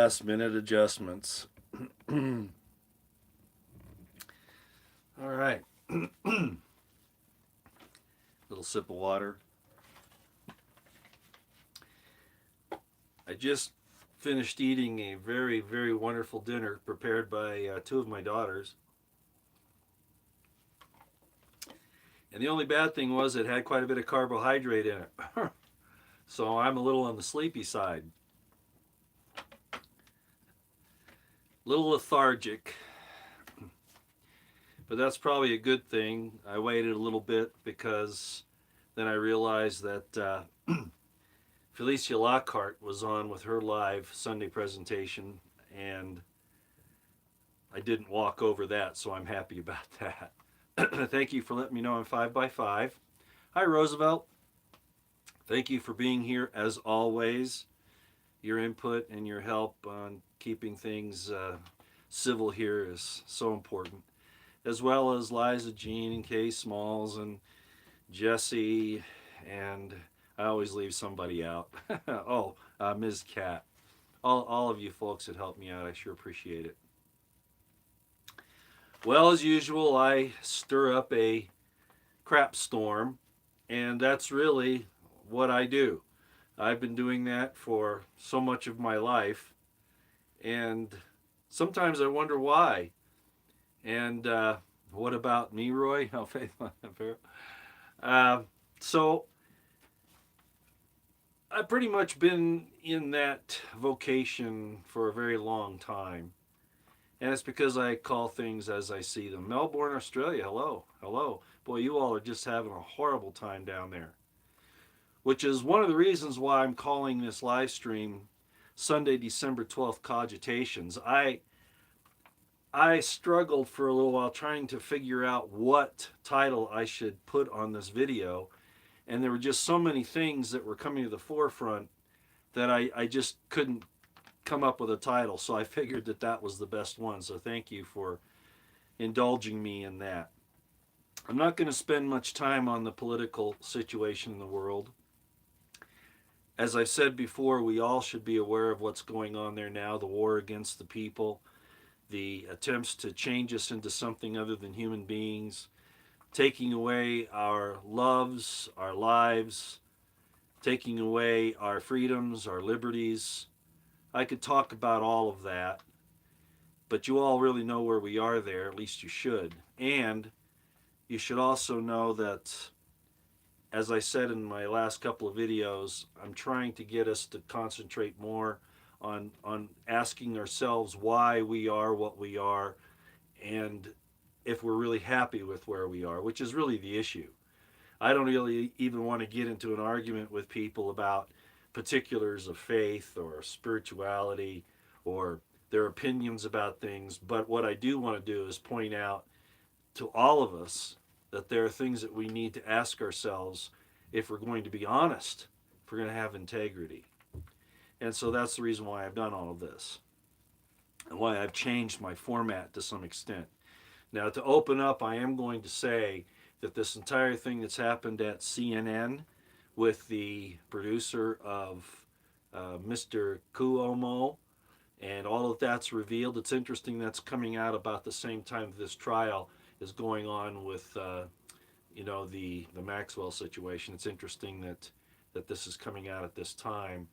last minute adjustments. All right. Little sip of water. I just finished eating a very, very wonderful dinner prepared by two of my daughters. And the only bad thing was it had quite a bit of carbohydrate in it. So I'm a little on the sleepy side. A little lethargic. But that's probably a good thing. I waited a little bit because then I realized that Felicia Lockhart was on with her live Sunday presentation, and I didn't walk over that, so I'm happy about that. Thank you for letting me know I'm 5x5. Hi, Roosevelt. Thank you for being here as always. Your input and your help on keeping things civil here is so important. As well as Liza Jean and Kay Smalls and Jesse, and I always leave somebody out. Ms. Cat. All of you folks that helped me out, I sure appreciate it. Well, as usual, I stir up a crap storm, and that's really what I do. I've been doing that for so much of my life, and sometimes I wonder why. And what about me, Roy? How faithful and fair. So I've pretty much been in that vocation for a very long time. And it's because I call things as I see them. Melbourne, Australia, hello, hello. Boy, you all are just having a horrible time down there. Which is one of the reasons why I'm calling this live stream Sunday, December 12th, Cogitations. I struggled for a little while trying to figure out what title I should put on this video. And there were just so many things that were coming to the forefront that I just couldn't come up with a title. So I figured that that was the best one. So thank you for indulging me in that. I'm not going to spend much time on the political situation in the world. As I've said before, we all should be aware of what's going on there now, the war against the people, the attempts to change us into something other than human beings, taking away our loves, our lives, taking away our freedoms, our liberties. I could talk about all of that, but you all really know where we are there, at least you should. And you should also know that, as I said in my last couple of videos, I'm trying to get us to concentrate more on asking ourselves why we are what we are, and if we're really happy with where we are, which is really the issue. I don't really even want to get into an argument with people about particulars of faith or spirituality or their opinions about things, but what I do want to do is point out to all of us that there are things that we need to ask ourselves if we're going to be honest, if we're going to have integrity. And so that's the reason why I've done all of this and why I've changed my format to some extent. Now, to open up, I am going to say that this entire thing that's happened at CNN with the producer of Mr. Cuomo and all of that's revealed, it's interesting that's coming out about the same time that this trial is going on with the Maxwell situation. It's interesting that this is coming out at this time.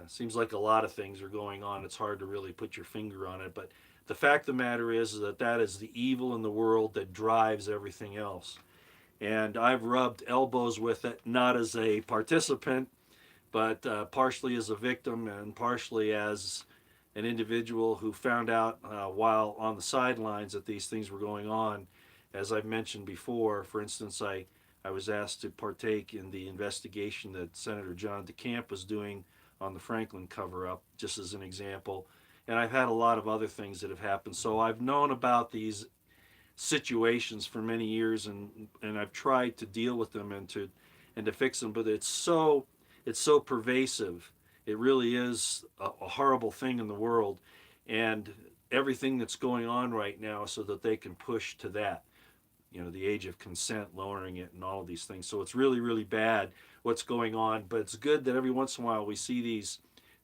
Seems like a lot of things are going on. It's hard to really put your finger on it, but the fact of the matter is that that is the evil in the world that drives everything else. And I've rubbed elbows with it, not as a participant, but partially as a victim and partially as an individual who found out while on the sidelines that these things were going on. As I've mentioned before, for instance, I was asked to partake in the investigation that Senator John DeCamp was doing on the Franklin cover-up, just as an example. And I've had a lot of other things that have happened. So I've known about these situations for many years, and I've tried to deal with them and to fix them. But it's so pervasive. It really is a horrible thing in the world, and everything that's going on right now, so that they can push to that. The age of consent, lowering it, and all of these things. So it's really, really bad what's going on. But it's good that every once in a while we see these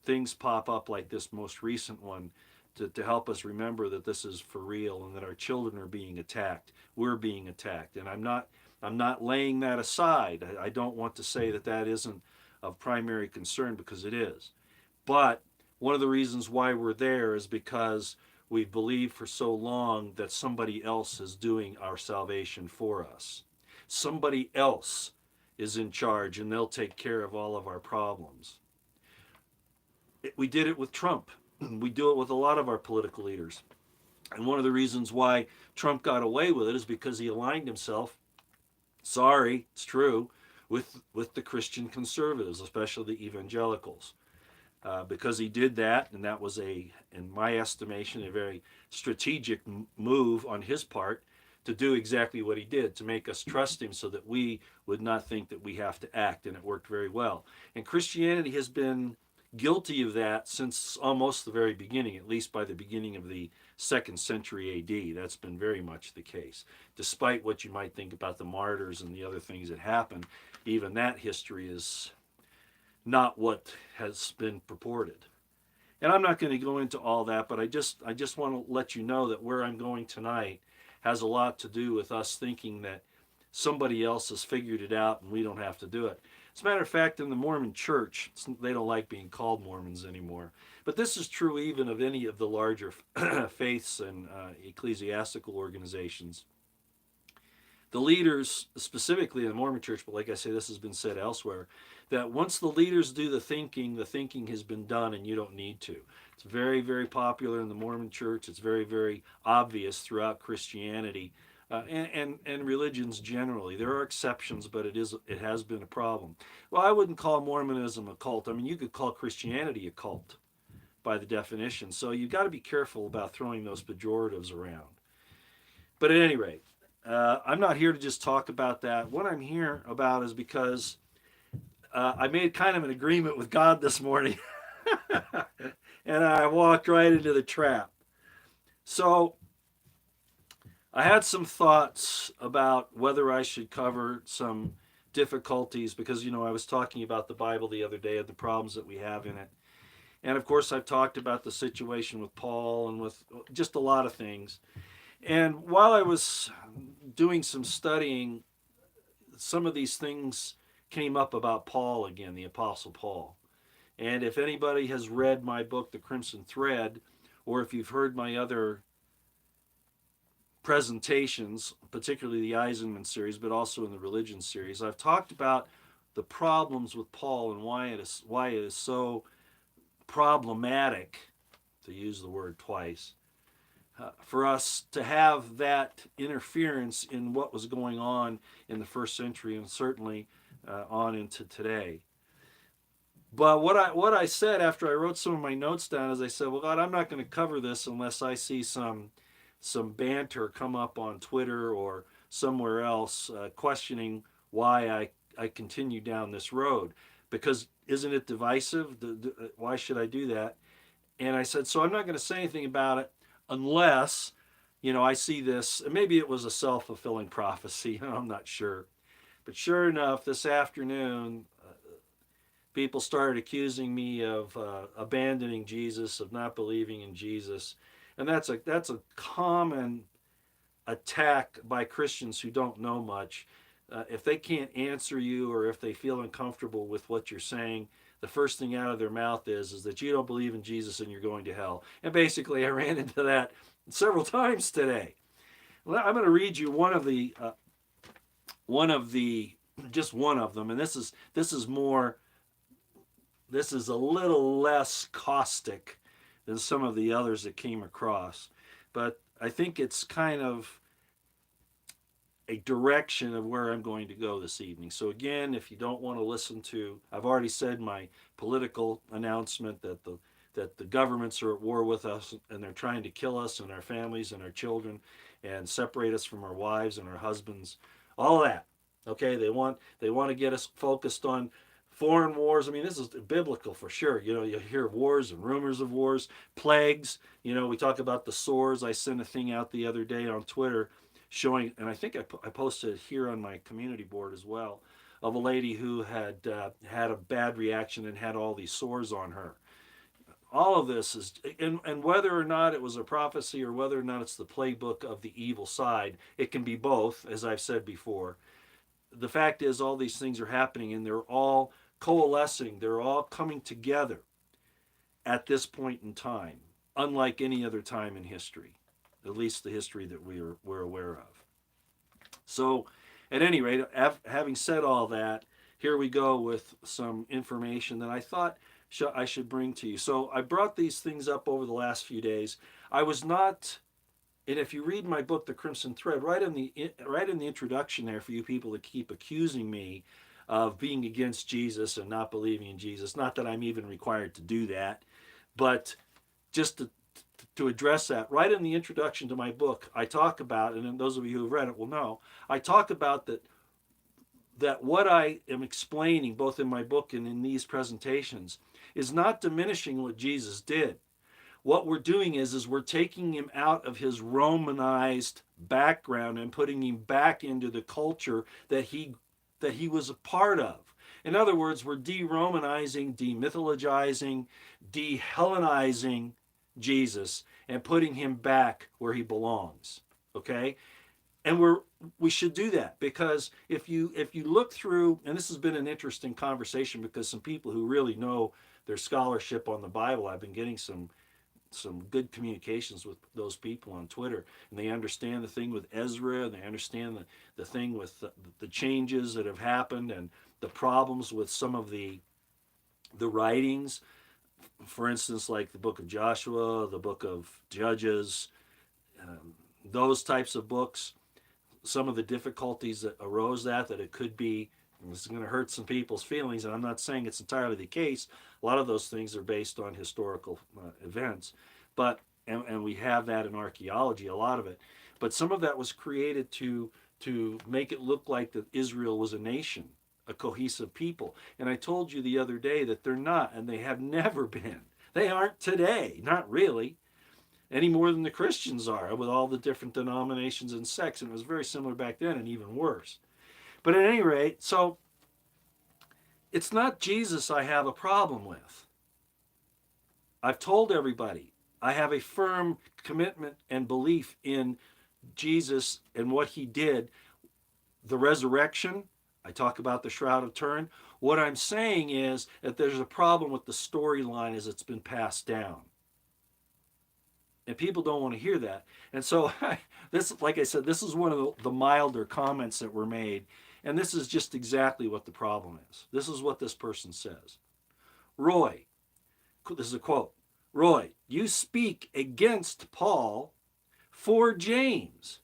things pop up like this most recent one to help us remember that this is for real and that our children are being attacked. We're being attacked. And I'm not laying that aside. I don't want to say that that isn't of primary concern, because it is. But one of the reasons why we're there is because we've believed for so long that somebody else is doing our salvation for us. Somebody else is in charge and they'll take care of all of our problems. We did it with Trump. We do it with a lot of our political leaders. And one of the reasons why Trump got away with it is because he aligned himself, sorry, it's true, with the Christian conservatives, especially the evangelicals. Because he did that, and that was in my estimation, a very strategic move on his part to do exactly what he did, to make us trust him so that we would not think that we have to act, and it worked very well. And Christianity has been guilty of that since almost the very beginning, at least by the beginning of the 2nd century AD. That's been very much the case. Despite what you might think about the martyrs and the other things that happened, even that history is not what has been purported. And I'm not going to go into all that, but I just want to let you know that where I'm going tonight has a lot to do with us thinking that somebody else has figured it out and we don't have to do it. As a matter of fact, in the Mormon church, they don't like being called Mormons anymore. But this is true even of any of the larger faiths and ecclesiastical organizations. The leaders, specifically in the Mormon church, but like I say, this has been said elsewhere, that once the leaders do the thinking has been done and you don't need to. It's very, very popular in the Mormon church. It's very, very obvious throughout Christianity and religions generally. There are exceptions, but it has been a problem. Well, I wouldn't call Mormonism a cult. I mean, you could call Christianity a cult by the definition. So you've got to be careful about throwing those pejoratives around. But at any rate, I'm not here to just talk about that. What I'm here about is because I made kind of an agreement with God this morning, and I walked right into the trap. So I had some thoughts about whether I should cover some difficulties because, I was talking about the Bible the other day and the problems that we have in it. And of course, I've talked about the situation with Paul and with just a lot of things. And while I was doing some studying, some of these things came up about Paul again, the Apostle Paul. And if anybody has read my book, The Crimson Thread, or if you've heard my other presentations, particularly the Eisenman series, but also in the religion series, I've talked about the problems with Paul and why it is so problematic, to use the word twice, for us to have that interference in what was going on in the 1st century and certainly on into today. But what I said after I wrote some of my notes down is I said, well, God, I'm not going to cover this unless I see some banter come up on Twitter or somewhere else questioning why I continue down this road. Because isn't it divisive? Why should I do that? And I said, so I'm not going to say anything about it unless, I see this. And maybe it was a self-fulfilling prophecy. I'm not sure. But sure enough, this afternoon, people started accusing me of abandoning Jesus, of not believing in Jesus. And that's a common attack by Christians who don't know much. If they can't answer you or if they feel uncomfortable with what you're saying, the first thing out of their mouth is that you don't believe in Jesus and you're going to hell. And basically, I ran into that several times today. Well, I'm going to read you one of just one of them, and this is a little less caustic than some of the others that came across, but I think it's kind of a direction of where I'm going to go this evening. So again, if you don't want to listen to, I've already said my political announcement that the governments are at war with us and they're trying to kill us and our families and our children and separate us from our wives and our husbands, all that. Okay, they want to get us focused on foreign wars. I mean, this is biblical for sure. You hear wars and rumors of wars, plagues. We talk about the sores. I sent a thing out the other day on Twitter showing, and I think I posted it here on my community board as well, of a lady who had had a bad reaction and had all these sores on her. all of this is, and whether or not it was a prophecy or whether or not it's the playbook of the evil side, it can be both, as I've said before. The fact is, all these things are happening and they're all coalescing, they're all coming together at this point in time, unlike any other time in history, at least the history that we're aware of. So, at any rate, having said all that, here we go with some information that I thought I should bring to you. So, I brought these things up over the last few days. I was not, and if you read my book, The Crimson Thread, right in the introduction there, for you people to keep accusing me of being against Jesus and not believing in Jesus. Not that I'm even required to do that, but just to address that, right in the introduction to my book, I talk about, and those of you who have read it will know, I talk about that what I am explaining both in my book and in these presentations is not diminishing what Jesus did. What we're doing is we're taking him out of his Romanized background and putting him back into the culture that he was a part of. In other words, we're de-Romanizing, demythologizing, de-Hellenizing Jesus and putting him back where he belongs. Okay? And we should do that, because if you look through, and this has been an interesting conversation because some people who really know their scholarship on the Bible, I've been getting some good communications with those people on Twitter, and they understand the thing with Ezra, and they understand the thing with the changes that have happened and the problems with some of the writings. For instance, like the book of Joshua, the book of Judges, those types of books, some of the difficulties that arose that it could be, this is going to hurt some people's feelings, and I'm not saying it's entirely the case. A lot of those things are based on historical events, but and we have that in archaeology, a lot of it. But some of that was created to make it look like that Israel was a nation, a cohesive people. And I told you the other day that they're not, and they have never been. They aren't today, not really, any more than the Christians are, with all the different denominations and sects. And it was very similar back then, and even worse. But at any rate, so it's not Jesus I have a problem with. I've told everybody I have a firm commitment and belief in Jesus and what he did. The resurrection, I talk about the shroud of Turin. What I'm saying is that there's a problem with the storyline as it's been passed down. And people don't want to hear that. And so, this, like I said, this is one of the milder comments that were made. And this is just exactly what the problem is. This is what this person says. Roy, this is a quote. Roy, you speak against Paul for James.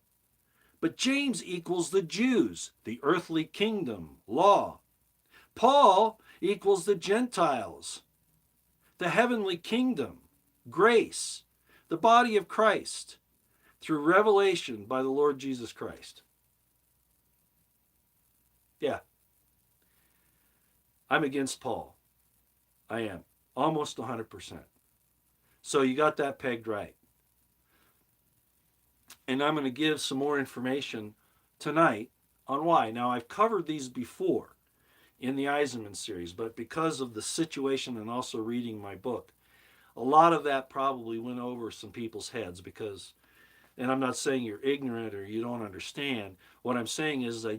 But James equals the Jews, the earthly kingdom, law. Paul equals the Gentiles, the heavenly kingdom, grace, the body of Christ, through revelation by the Lord Jesus Christ. Yeah. I'm against Paul. I am. Almost 100%. So you got that pegged right. And I'm going to give some more information tonight on why. Now, I've covered these before in the Eisenman series, but because of the situation and also reading my book, a lot of that probably went over some people's heads because, and I'm not saying you're ignorant or you don't understand. What I'm saying is I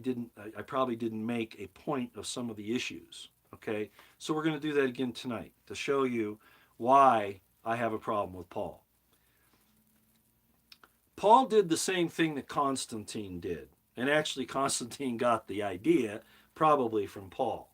probably didn't make a point of some of the issues. Okay, so we're going to do that again tonight to show you why I have a problem with Paul. Paul did the same thing that Constantine did, and actually Constantine got the idea probably from Paul.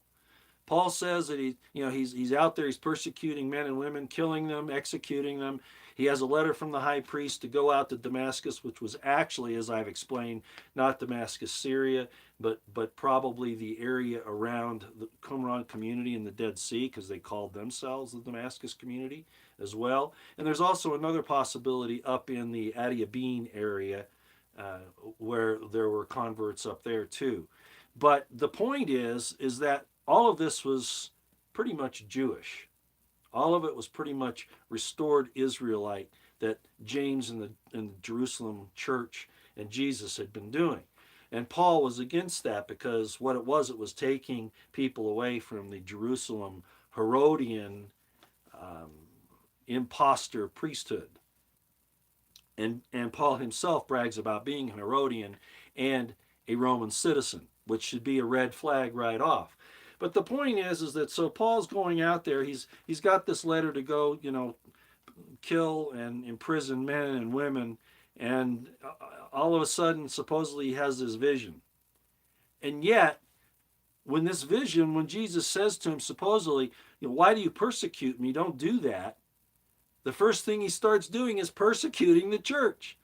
Paul says that he's out there, he's persecuting men and women, killing them, executing them. He has a letter from the high priest to go out to Damascus, which was actually, as I've explained, not Damascus, Syria, but probably the area around the Qumran community in the Dead Sea, because they called themselves the Damascus community as well. And there's also another possibility up in the Adiabene area where there were converts up there too. But the point is that all of this was pretty much Jewish. All of it was pretty much restored Israelite that James and the Jerusalem church and Jesus had been doing. And Paul was against that because what it was taking people away from the Jerusalem Herodian imposter priesthood. And Paul himself brags about being an Herodian and a Roman citizen, which should be a red flag right off. But the point is that so Paul's going out there. He's got this letter to go, kill and imprison men and women, and all of a sudden, supposedly, he has this vision. And yet, when Jesus says to him, supposedly, why do you persecute me? Don't do that. The first thing he starts doing is persecuting the church.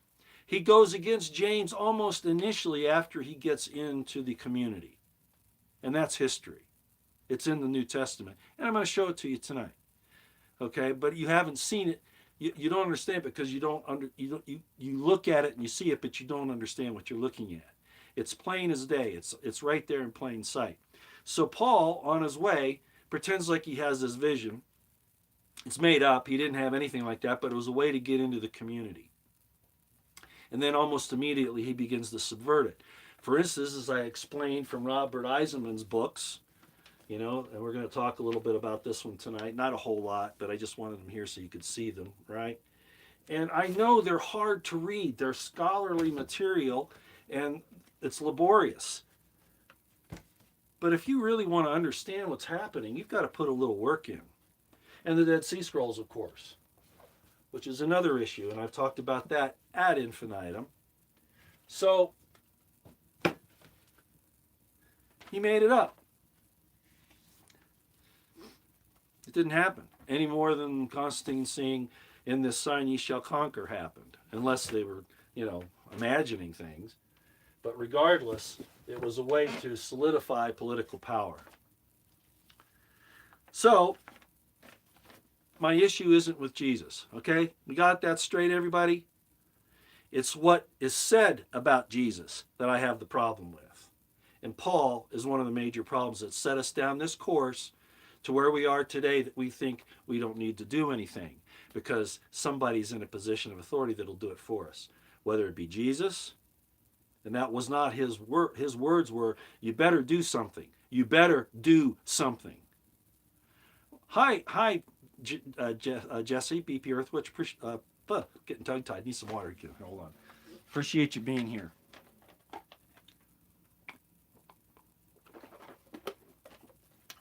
He goes against James almost initially after he gets into the community. And that's history. It's in the New Testament. And I'm going to show it to you tonight. Okay? But you haven't seen it. You don't understand it because you look at it and you see it, but you don't understand what you're looking at. It's plain as day. It's right there in plain sight. So Paul, on his way, pretends like he has this vision. It's made up. He didn't have anything like that, but it was a way to get into the community. And then almost immediately he begins to subvert it. For instance, as I explained from Robert Eisenman's books, and we're going to talk a little bit about this one tonight. Not a whole lot, but I just wanted them here so you could see them, right? And I know they're hard to read. They're scholarly material, and it's laborious. But if you really want to understand what's happening, you've got to put a little work in. And the Dead Sea Scrolls, of course, which is another issue, and I've talked about that ad infinitum. So, he made it up. It didn't happen any more than Constantine seeing "in this sign ye shall conquer" happened, unless they were, imagining things. But regardless, it was a way to solidify political power. So, my issue isn't with Jesus, okay? We got that straight, everybody? It's what is said about Jesus that I have the problem with. And Paul is one of the major problems that set us down this course to where we are today, that we think we don't need to do anything because somebody's in a position of authority that'll do it for us. Whether it be Jesus, and that was not his word. His words were, you better do something. You better do something. Hi, Jesse, BP Earthwitch. Getting tongue-tied. Need some water. Hold on. Appreciate you being here.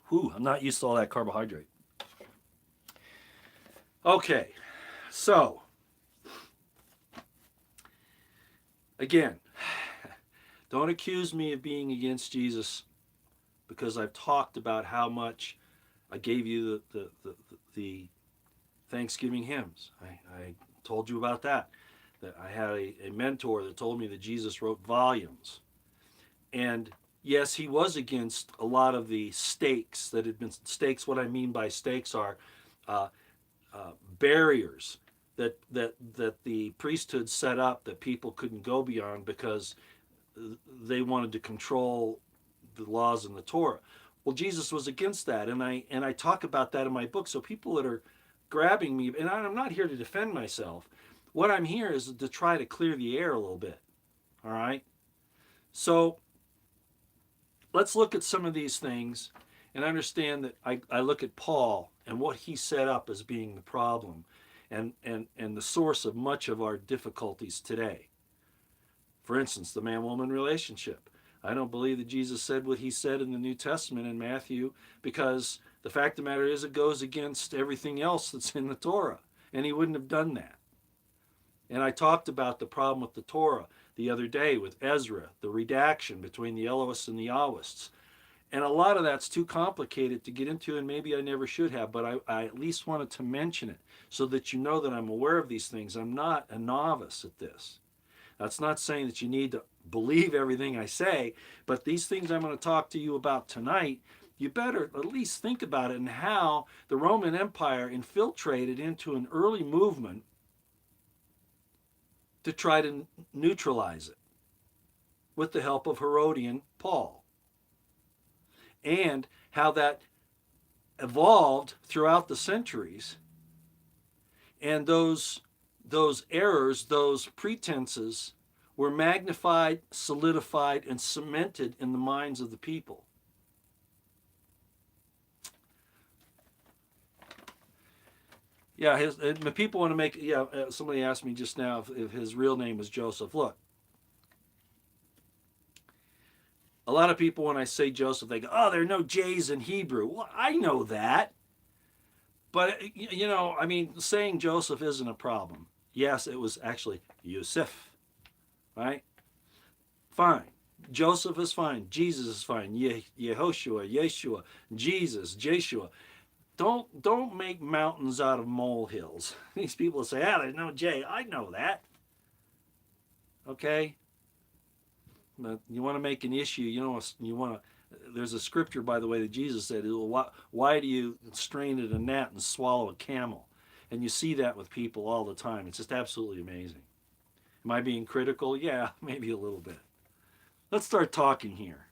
Whew, I'm not used to all that carbohydrate. Okay, so, again, don't accuse me of being against Jesus because I've talked about how much I gave you the Thanksgiving hymns. I told you about that I had a mentor that told me that Jesus wrote volumes. And yes, he was against a lot of the stakes that had been stakes. What I mean by stakes are barriers that the priesthood set up that people couldn't go beyond because they wanted to control the laws in the Torah. Well, Jesus was against that, and I talk about that in my book. So people that are grabbing me, and I'm not here to defend myself. What I'm here is to try to clear the air a little bit. All right? So let's look at some of these things and understand that I look at Paul and what he set up as being the problem and the source of much of our difficulties today. For instance, the man-woman relationship. I don't believe that Jesus said what he said in the New Testament in Matthew because the fact of the matter is it goes against everything else that's in the Torah, and he wouldn't have done that. And I talked about the problem with the Torah the other day with Ezra, the redaction between the Elohists and the Yahwists. And a lot of that's too complicated to get into, and maybe I never should have, but I at least wanted to mention it so that you know that I'm aware of these things. I'm not a novice at this. That's not saying that you need to believe everything I say, but these things I'm going to talk to you about tonight, you better at least think about it and how the Roman Empire infiltrated into an early movement to try to neutralize it with the help of Herodian Paul. And how that evolved throughout the centuries. And those errors, those pretenses were magnified, solidified, and cemented in the minds of the people. Yeah, people want to make. Yeah, somebody asked me just now if his real name was Joseph. Look, a lot of people when I say Joseph, they go, "Oh, there are no J's in Hebrew." Well, I know that, but I mean, saying Joseph isn't a problem. Yes, it was actually Yosef, right? Fine. Joseph is fine. Jesus is fine. Yehoshua, Yeshua, Jesus, Jeshua. Don't make mountains out of molehills. These people say, there's no J. I know that. Okay? But you want to make an issue, you want to there's a scripture, by the way, that Jesus said, why do you strain at a gnat and swallow a camel? And you see that with people all the time. It's just absolutely amazing. Am I being critical? Yeah, maybe a little bit. Let's start talking here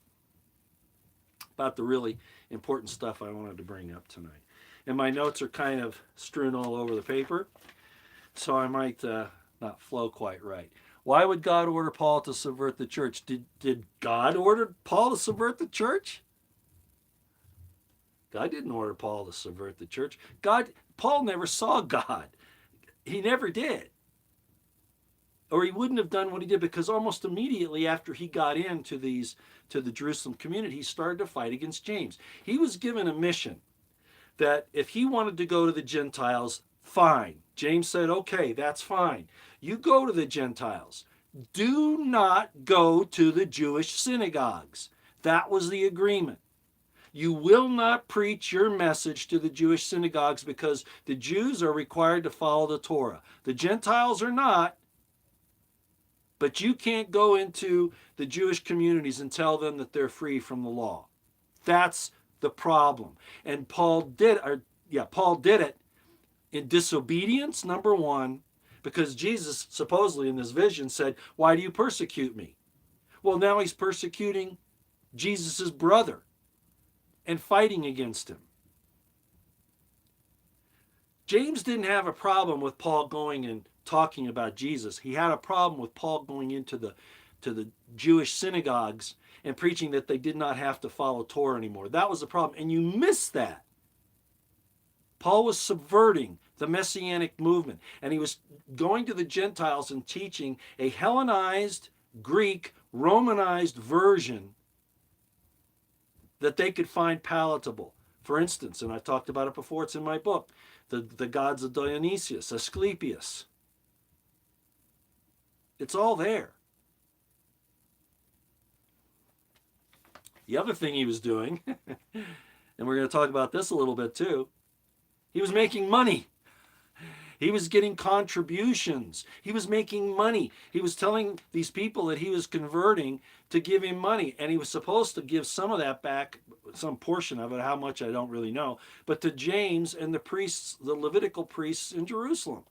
about the really important stuff I wanted to bring up tonight. And my notes are kind of strewn all over the paper, so I might not flow quite right. Why would God order Paul to subvert the church? Did God order Paul to subvert the church? God didn't order Paul to subvert the church. Paul never saw God. He never did. Or he wouldn't have done what he did, because almost immediately after he got into to the Jerusalem community, he started to fight against James. He was given a mission that if he wanted to go to the Gentiles, fine. James said, okay, that's fine. You go to the Gentiles. Do not go to the Jewish synagogues. That was the agreement. You will not preach your message to the Jewish synagogues because the Jews are required to follow the Torah. The Gentiles are not, but you can't go into the Jewish communities and tell them that they're free from the law. That's the problem. And Paul did it in disobedience, number one, because Jesus supposedly in this vision said, why do you persecute me? Well, now he's persecuting Jesus' brother and fighting against him. James didn't have a problem with Paul going and talking about Jesus. He had a problem with Paul going into the Jewish synagogues and preaching that they did not have to follow Torah anymore. That was the problem, and you miss that. Paul was subverting the Messianic movement, and he was going to the Gentiles and teaching a Hellenized, Greek, Romanized version that they could find palatable. For instance, and I've talked about it before, it's in my book, the gods of Dionysius, Asclepius. It's all there. The other thing he was doing, and we're going to talk about this a little bit too, he was making money. He was getting contributions. He was making money. He was telling these people that he was converting to give him money. And he was supposed to give some of that back, some portion of it, how much I don't really know, but to James and the priests, the Levitical priests in Jerusalem.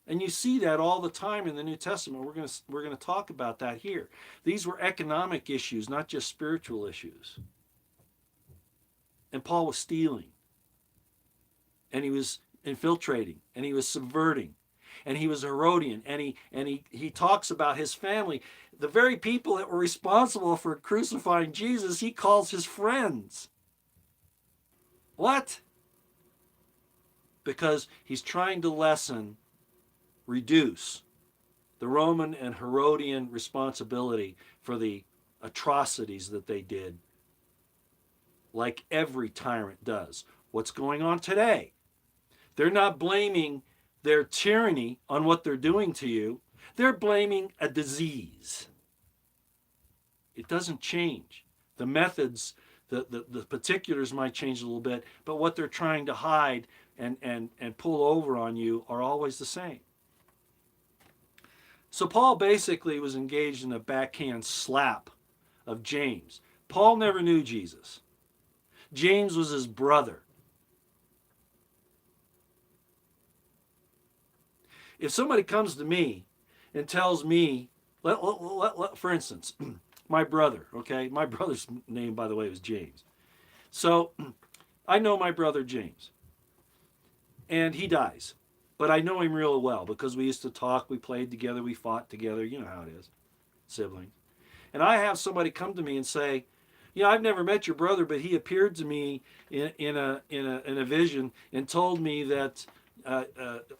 And you see that all the time in the New Testament. We're going to talk about that here. These were economic issues, not just spiritual issues. And Paul was stealing. And he was infiltrating, and he was subverting, and he was Herodian, and he talks about his family. The very people that were responsible for crucifying Jesus, he calls his friends. What? Because he's trying to reduce the Roman and Herodian responsibility for the atrocities that they did, like every tyrant does. What's going on today? They're not blaming their tyranny on what they're doing to you. They're blaming a disease. It doesn't change. The methods, the particulars might change a little bit, but what they're trying to hide and pull over on you are always the same. So Paul basically was engaged in a backhand slap of James. Paul never knew Jesus. James was his brother. If somebody comes to me and tells me, for instance, my brother, okay? My brother's name, by the way, was James. So I know my brother James. And he dies. But I know him real well because we used to talk, we played together, we fought together. You know how it is, siblings. And I have somebody come to me and say, I've never met your brother, but he appeared to me in a vision and told me that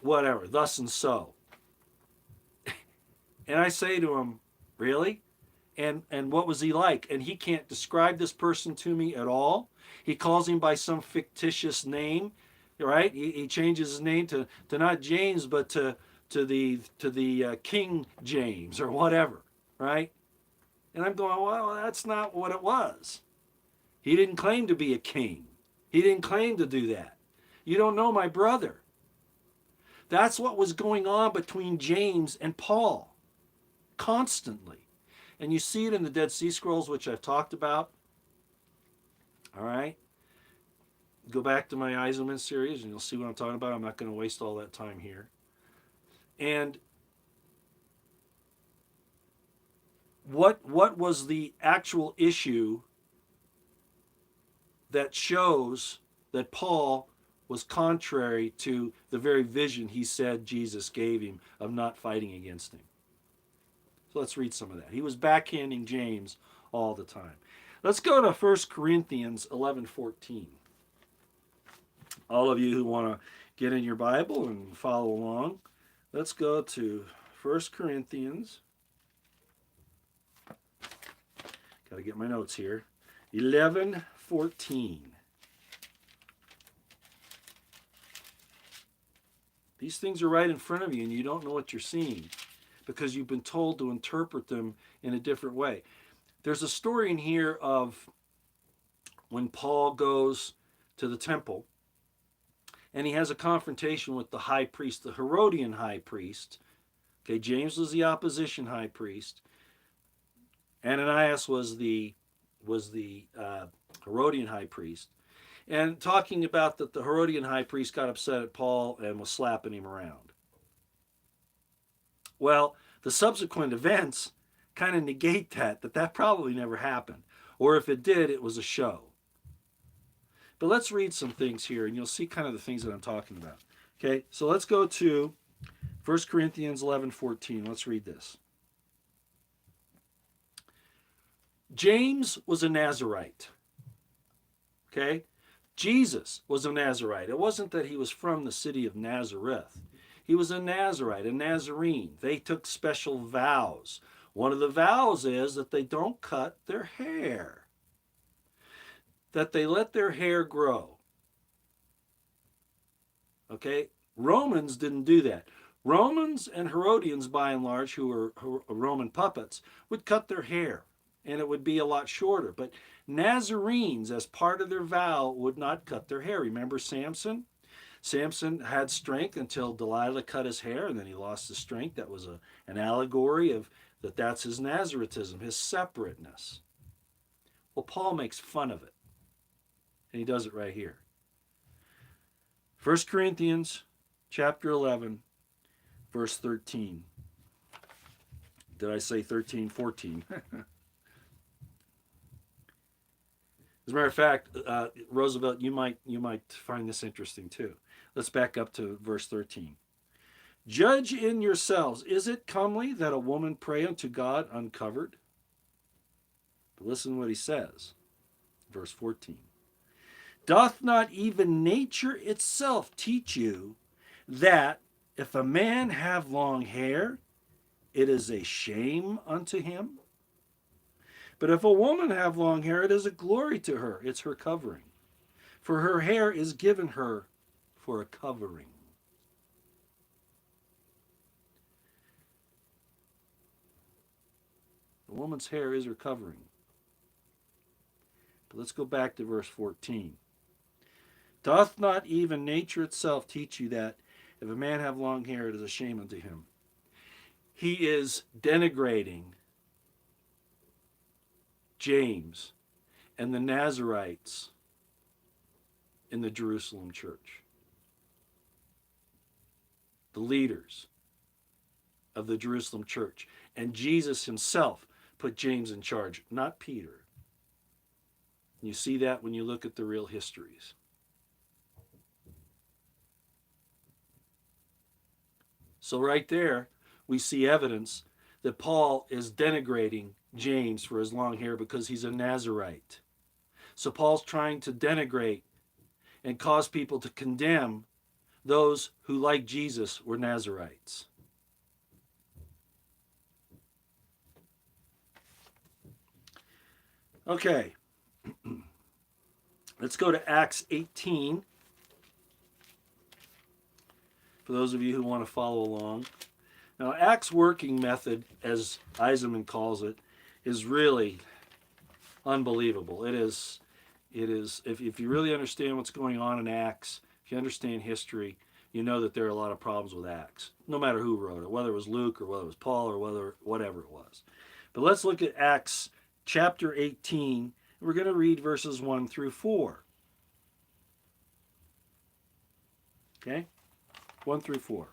whatever, thus and so. And I say to him, really? And what was he like? And he can't describe this person to me at all. He calls him by some fictitious name, right? He changes his name to not James, but to the King James or whatever, right? And I'm going, well, that's not what it was. He didn't claim to be a king. He didn't claim to do that. You don't know my brother. That's what was going on between James and Paul constantly. And you see it in the Dead Sea Scrolls, which I've talked about. All right. Go back to my Eiselman series and you'll see what I'm talking about. I'm not going to waste all that time here. And what was the actual issue that shows that Paul was contrary to the very vision he said Jesus gave him of not fighting against him? So let's read some of that. He was backhanding James all the time. Let's go to 1 Corinthians 11:14. All of you who want to get in your Bible and follow along, let's go to 1 Corinthians. Got to get my notes here. 11:14. These things are right in front of you and you don't know what you're seeing because you've been told to interpret them in a different way. There's a story in here of when Paul goes to the temple and he has a confrontation with the high priest, the Herodian high priest. Okay, James was the opposition high priest. Ananias was the Herodian high priest. And talking about that the Herodian high priest got upset at Paul and was slapping him around. Well, the subsequent events kind of negate that probably never happened. Or if it did, it was a show. But let's read some things here and you'll see kind of the things that I'm talking about. Okay, so let's go to 1 Corinthians 11:14. Let's read this. James was a Nazarite. Okay? Jesus was a Nazarite. It wasn't that he was from the city of Nazareth. He was a Nazarite, a Nazarene. They took special vows. One of the vows is that they don't cut their hair, that they let their hair grow. Okay? Romans didn't do that. Romans and Herodians, by and large, who were Roman puppets, would cut their hair, and it would be a lot shorter. But Nazarenes, as part of their vow, would not cut their hair. Remember Samson? Samson had strength until Delilah cut his hair, and then he lost his strength. That was an allegory of that's his Nazaritism, his separateness. Well, Paul makes fun of it, and he does it right here. 1 Corinthians chapter 11, verse 13. Did I say 13, 14? As a matter of fact, Roosevelt, you might find this interesting too. Let's back up to verse 13. Judge in yourselves, is it comely that a woman pray unto God uncovered? But listen to what he says. Verse 14. Doth not even nature itself teach you that if a man have long hair, it is a shame unto him? But if a woman have long hair, it is a glory to her. It's her covering. For her hair is given her for a covering. The woman's hair is her covering. But let's go back to verse 14. Doth not even nature itself teach you that if a man have long hair, it is a shame unto him? He is denigrating James and the Nazarites in the Jerusalem church. The leaders of the Jerusalem church. And Jesus himself put James in charge, not Peter. You see that when you look at the real histories. So right there, we see evidence that Paul is denigrating James for his long hair because he's a Nazarite. So Paul's trying to denigrate and cause people to condemn those who, like Jesus, were Nazarites. Okay, let's go to Acts 18. For those of you who want to follow along. Now, Acts working method, as Eisenman calls it, is really unbelievable. It is, if you really understand what's going on in Acts, if you understand history, you know that there are a lot of problems with Acts, no matter who wrote it, whether it was Luke or whether it was Paul or whatever it was. But let's look at Acts chapter 18. We're going to read verses 1 through 4. Okay? 1 through 4.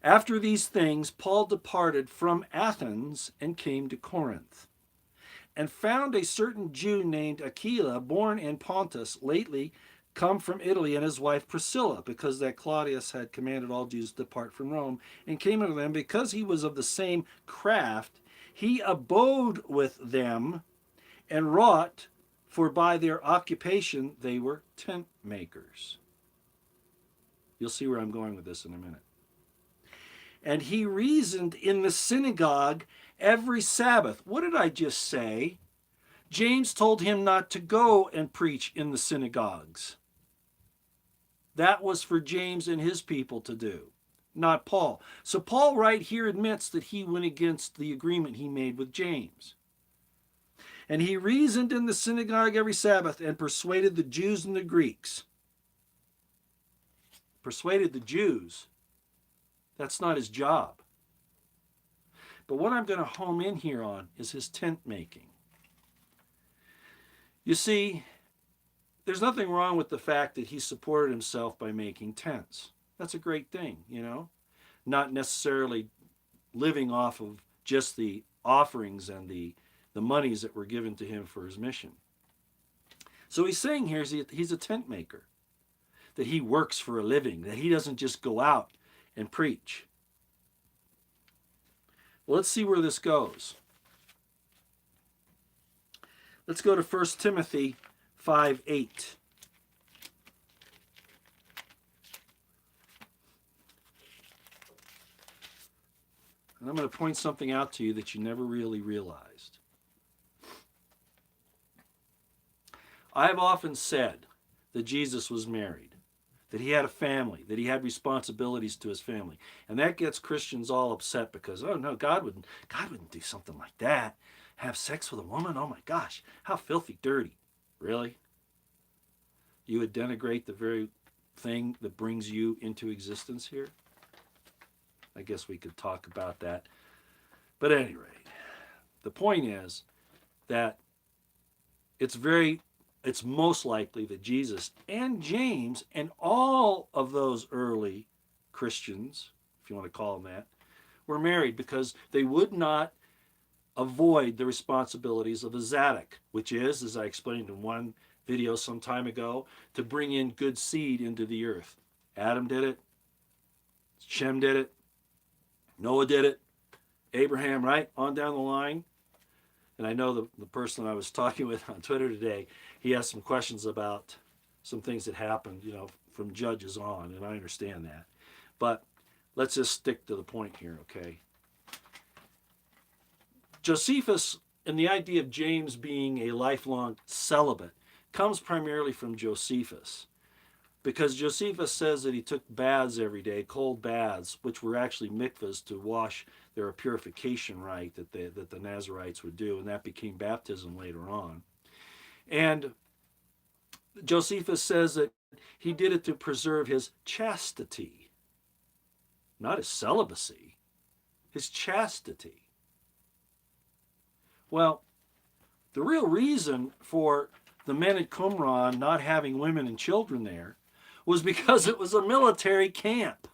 After these things, Paul departed from Athens and came to Corinth, and found a certain Jew named Aquila, born in Pontus, lately come from Italy, and his wife Priscilla, because that Claudius had commanded all Jews to depart from Rome, and came unto them. Because he was of the same craft, he abode with them and wrought, for by their occupation they were tent makers. You'll see where I'm going with this in a minute. And he reasoned in the synagogue every Sabbath. What did I just say? James told him not to go and preach in the synagogues. That was for James and his people to do, not Paul. So Paul right here admits that he went against the agreement he made with James. And he reasoned in the synagogue every Sabbath and persuaded the Jews and the Greeks. Persuaded the Jews. That's not his job. But what I'm going to home in here on is his tent making. You see, there's nothing wrong with the fact that he supported himself by making tents. That's a great thing, you know. Not necessarily living off of just the offerings and the monies that were given to him for his mission. So he's saying here he's a tent maker, that he works for a living, that he doesn't just go out and preach. Well, let's see where this goes. Let's go to 1 Timothy 5:8. And I'm going to point something out to you that you never really realized. I have often said that Jesus was married, that he had a family, that he had responsibilities to his family. And that gets Christians all upset because, oh no, God wouldn't do something like that. Have sex with a woman? Oh my gosh, how filthy dirty. Really? You would denigrate the very thing that brings you into existence here? I guess we could talk about that. But at any rate, the point is that it's most likely that Jesus and James and all of those early Christians, if you want to call them that, were married because they would not avoid the responsibilities of a Zadok, which is, as I explained in one video some time ago, to bring in good seed into the earth. Adam did it. Shem did it. Noah did it. Abraham, right? On down the line. And I know the person I was talking with on Twitter today, he asked some questions about some things that happened, you know, from Judges on, and I understand that. But let's just stick to the point here, okay? Josephus, and the idea of James being a lifelong celibate, comes primarily from Josephus. Because Josephus says that he took baths every day, cold baths, which were actually mikvahs to wash their purification rite that the Nazarites would do, and that became baptism later on. And Josephus says that he did it to preserve his chastity, not his celibacy, his chastity. Well, the real reason for the men at Qumran not having women and children there was because it was a military camp.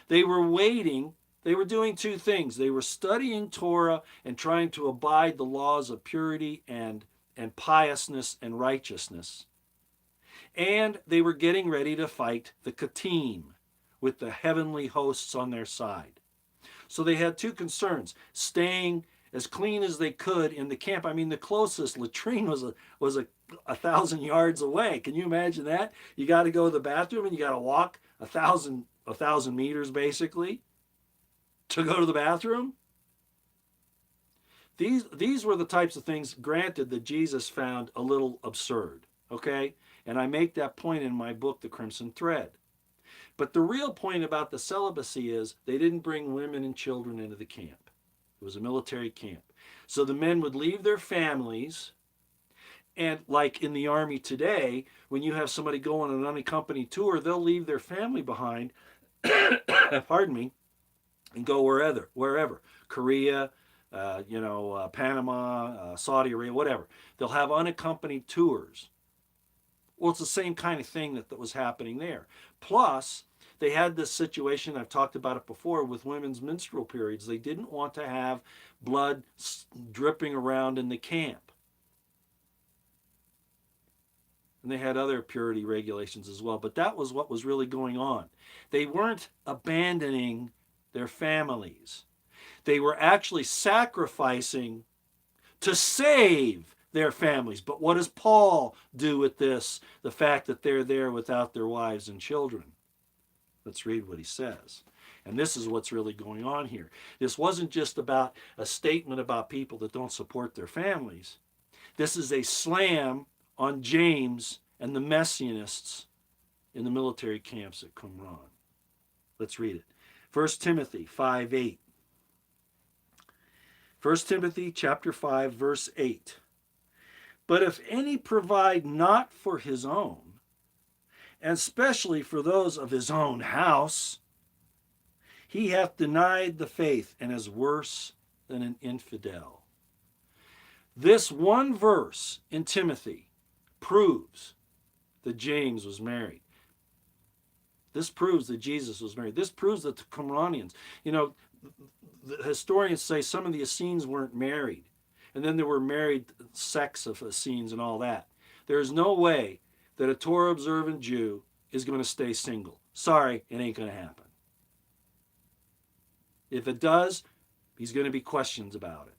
They were waiting. They were doing two things. They were studying Torah and trying to abide the laws of purity and piousness and righteousness. And they were getting ready to fight the Katim with the heavenly hosts on their side. So they had two concerns: staying as clean as they could in the camp. I mean, the closest latrine was a 1,000 yards away. Can you imagine that? You got to go to the bathroom and you got to walk a thousand meters basically to go to the bathroom. These were the types of things, granted, that Jesus found a little absurd. Okay, and I make that point in my book, The Crimson Thread. But the real point about the celibacy is they didn't bring women and children into the camp. It was a military camp. So the men would leave their families, and like in the Army today, when you have somebody go on an unaccompanied tour, they'll leave their family behind, pardon me, and go wherever, Korea, Panama, Saudi Arabia, whatever. They'll have unaccompanied tours. Well, it's the same kind of thing that was happening there. Plus, they had this situation, I've talked about it before, with women's menstrual periods. They didn't want to have blood dripping around in the camp. And they had other purity regulations as well. But that was what was really going on. They weren't abandoning their families. They were actually sacrificing to save their families. But what does Paul do with this? The fact that they're there without their wives and children. Let's read what he says. And this is what's really going on here. This wasn't just about a statement about people that don't support their families. This is a slam on James and the Messianists in the military camps at Qumran. Let's read it. 1 Timothy 5:8. 1 Timothy chapter 5, verse 8. But if any provide not for his own, and especially for those of his own house, he hath denied the faith and is worse than an infidel. This one verse in Timothy proves that James was married. This proves that Jesus was married. This proves that the Qumranians, the historians say some of the Essenes weren't married. And then there were married sects of Essenes and all that. There is no way that a Torah-observant Jew is going to stay single. Sorry, it ain't going to happen. If it does, he's going to be questions about it.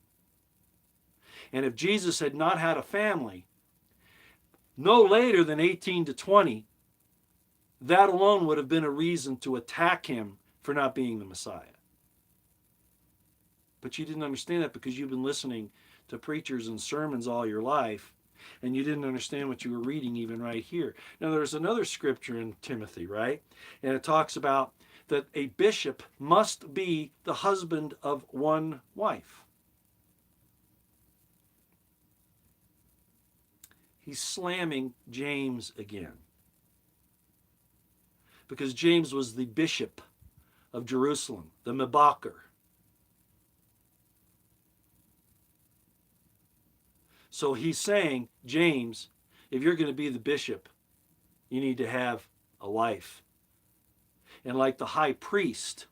And if Jesus had not had a family, no later than 18 to 20, that alone would have been a reason to attack him for not being the Messiah. But you didn't understand that because you've been listening to preachers and sermons all your life, and you didn't understand what you were reading even right here. Now, there's another scripture in Timothy, right? And it talks about that a bishop must be the husband of one wife. He's slamming James again. Because James was the bishop of Jerusalem, the Mebacher. So he's saying, James, if you're going to be the bishop, you need to have a wife. And like the high priest,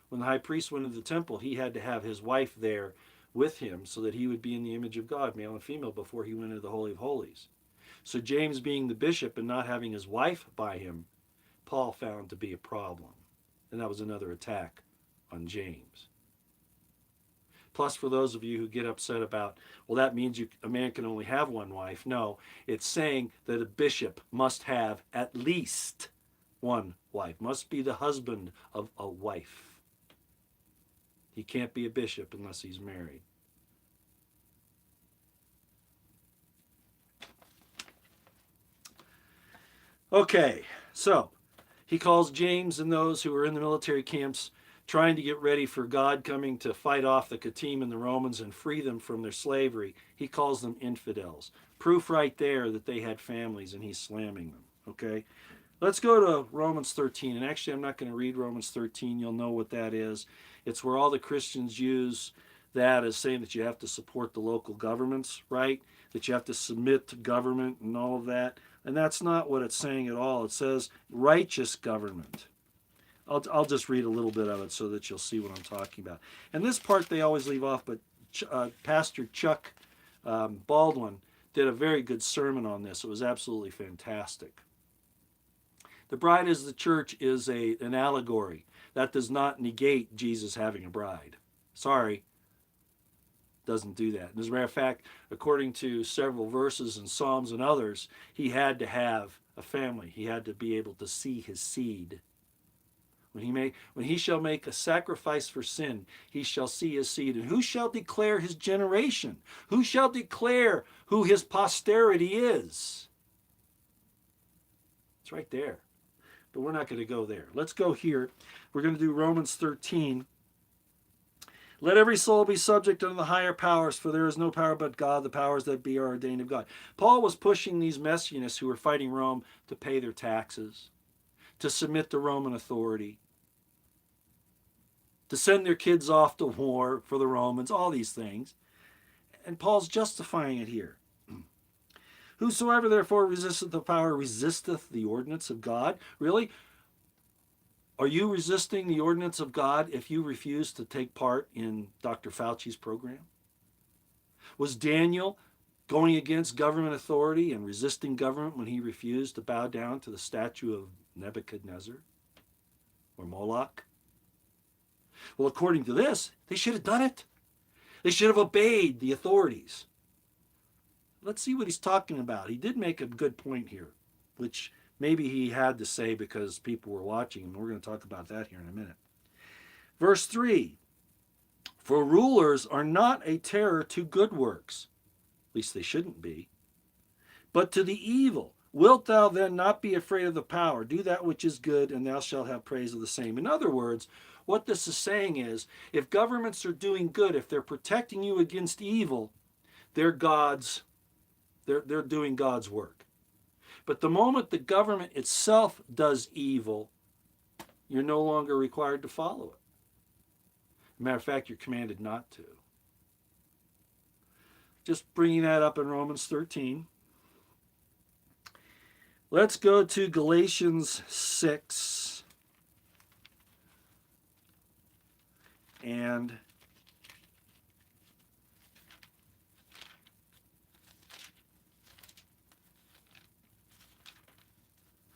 when the high priest went to the temple, he had to have his wife there with him so that he would be in the image of God, male and female, before he went into the Holy of Holies. So James being the bishop and not having his wife by him, Paul found to be a problem. And that was another attack on James. Plus, for those of you who get upset about, well, that means a man can only have one wife. No, it's saying that a bishop must have at least one wife, must be the husband of a wife. He can't be a bishop unless he's married. Okay, so he calls James and those who are in the military camps trying to get ready for God coming to fight off the Kittim and the Romans and free them from their slavery. He calls them infidels. Proof right there that they had families and he's slamming them. Okay, let's go to Romans 13. And actually, I'm not going to read Romans 13. You'll know what that is. It's where all the Christians use that as saying that you have to support the local governments, right? That you have to submit to government and all of that. And that's not what it's saying at all. It says righteous government. I'll just read a little bit of it so that you'll see what I'm talking about. And this part they always leave off, but Pastor Chuck Baldwin did a very good sermon on this. It was absolutely fantastic. The bride as the church is an allegory. That does not negate Jesus having a bride. Sorry. doesn't do that. And as a matter of fact, according to several verses in Psalms and others, he had to have a family. He had to be able to see his seed. When he shall make a sacrifice for sin, he shall see his seed. And who shall declare his generation? Who shall declare who his posterity is? It's right there. But we're not going to go there. Let's go here. We're going to do Romans 13. Let every soul be subject unto the higher powers, for there is no power but God. The powers that be are ordained of God. Paul was pushing these Messianists who were fighting Rome to pay their taxes, to submit to Roman authority, to send their kids off to war for the Romans, all these things. And Paul's justifying it here. Whosoever therefore resisteth the power resisteth the ordinance of God. Really? Are you resisting the ordinance of God if you refuse to take part in Dr. Fauci's program? Was Daniel going against government authority and resisting government when he refused to bow down to the statue of Nebuchadnezzar or Moloch? Well, according to this, they should have done it. They should have obeyed the authorities. Let's see what he's talking about. He did make a good point here, which maybe he had to say because people were watching, and we're going to talk about that here in a minute. Verse 3, for rulers are not a terror to good works, at least they shouldn't be, but to the evil. Wilt thou then not be afraid of the power? Do that which is good, and thou shalt have praise of the same. In other words, what this is saying is, if governments are doing good, if they're protecting you against evil, they're doing God's work. But the moment the government itself does evil, you're no longer required to follow it. As a matter of fact, you're commanded not to. Just bringing that up in Romans 13. Let's go to Galatians 6. And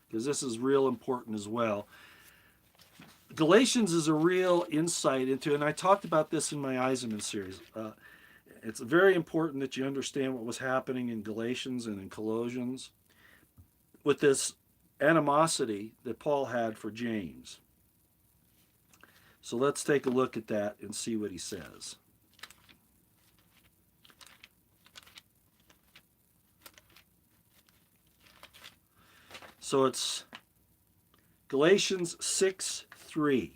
because this is real important as well. Galatians is a real insight into, and I talked about this in my Eisenman series. It's very important that you understand what was happening in Galatians and in Colossians with this animosity that Paul had for James. So let's take a look at that and see what he says. So it's Galatians 6:3.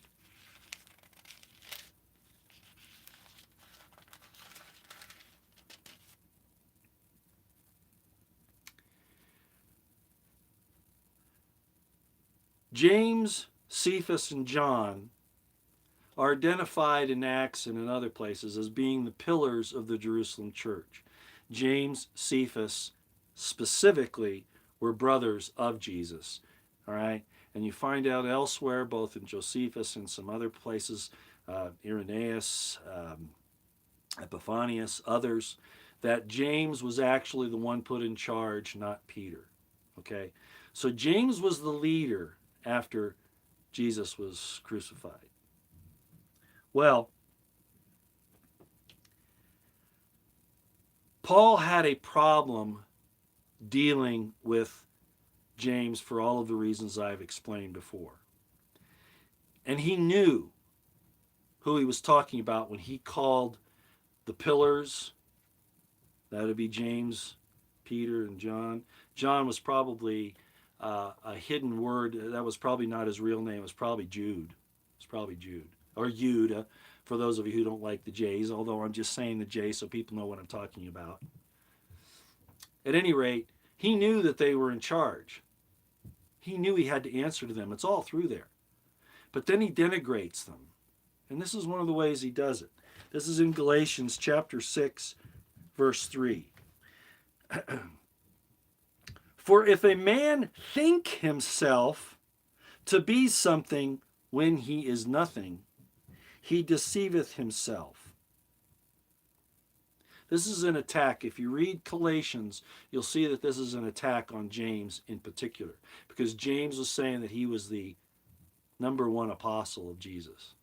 James, Cephas, and John are identified in Acts and in other places as being the pillars of the Jerusalem church. James, Cephas, specifically, were brothers of Jesus. All right? And you find out elsewhere, both in Josephus and some other places, Irenaeus, Epiphanius, others, that James was actually the one put in charge, not Peter. Okay? So James was the leader after Jesus was crucified. Well, Paul had a problem dealing with James for all of the reasons I've explained before. And he knew who he was talking about when he called the pillars, that would be James, Peter, and John. John was probably a hidden word. That was probably not his real name. It was probably Jude. It's probably Jude. Or Judah, for those of you who don't like the J's, although I'm just saying the J so people know what I'm talking about. At any rate, he knew that they were in charge. He knew he had to answer to them. It's all through there. But then he denigrates them. And this is one of the ways he does it. This is in Galatians chapter 6, verse 3. For if a man think himself to be something when he is nothing, he deceiveth himself. This is an attack. If you read Colossians, you'll see that this is an attack on James in particular, because James was saying that he was the number one apostle of Jesus.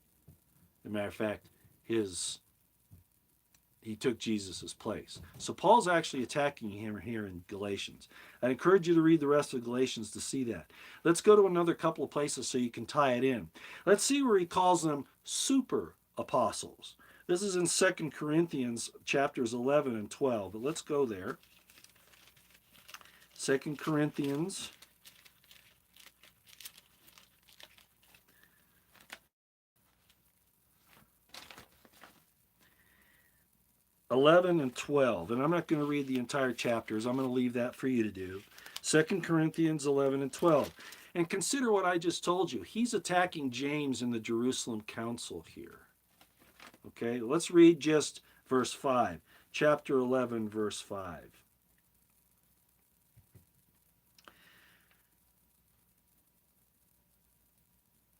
As a matter of fact, his he took Jesus' place. So Paul's actually attacking him here in Galatians. I encourage you to read the rest of Galatians to see that. Let's go to another couple of places so you can tie it in. Let's see where he calls them super apostles. This is in 2 Corinthians chapters 11 and 12, but let's go there. 2 Corinthians 11 and 12, and I'm not going to read the entire chapters. I'm going to leave that for you to do. 2 Corinthians 11 and 12. And consider what I just told you. He's attacking James in the Jerusalem council here. Okay, let's read just verse 5. Chapter 11, verse 5.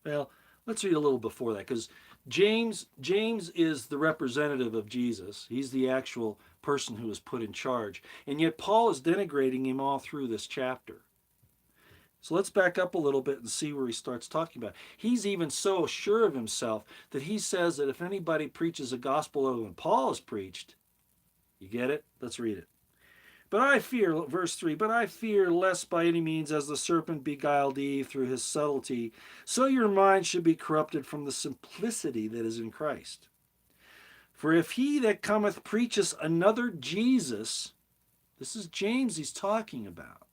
Well, let's read a little before that, because James is the representative of Jesus. He's the actual person who was put in charge. And yet Paul is denigrating him all through this chapter. So let's back up a little bit and see where he starts talking about. He's even so sure of himself that he says that if anybody preaches a gospel other than Paul has preached, you get it? Let's read it. But I fear, verse 3, but I fear lest by any means as the serpent beguiled Eve through his subtlety, so your mind should be corrupted from the simplicity that is in Christ. For if he that cometh preacheth another Jesus, this is James he's talking about,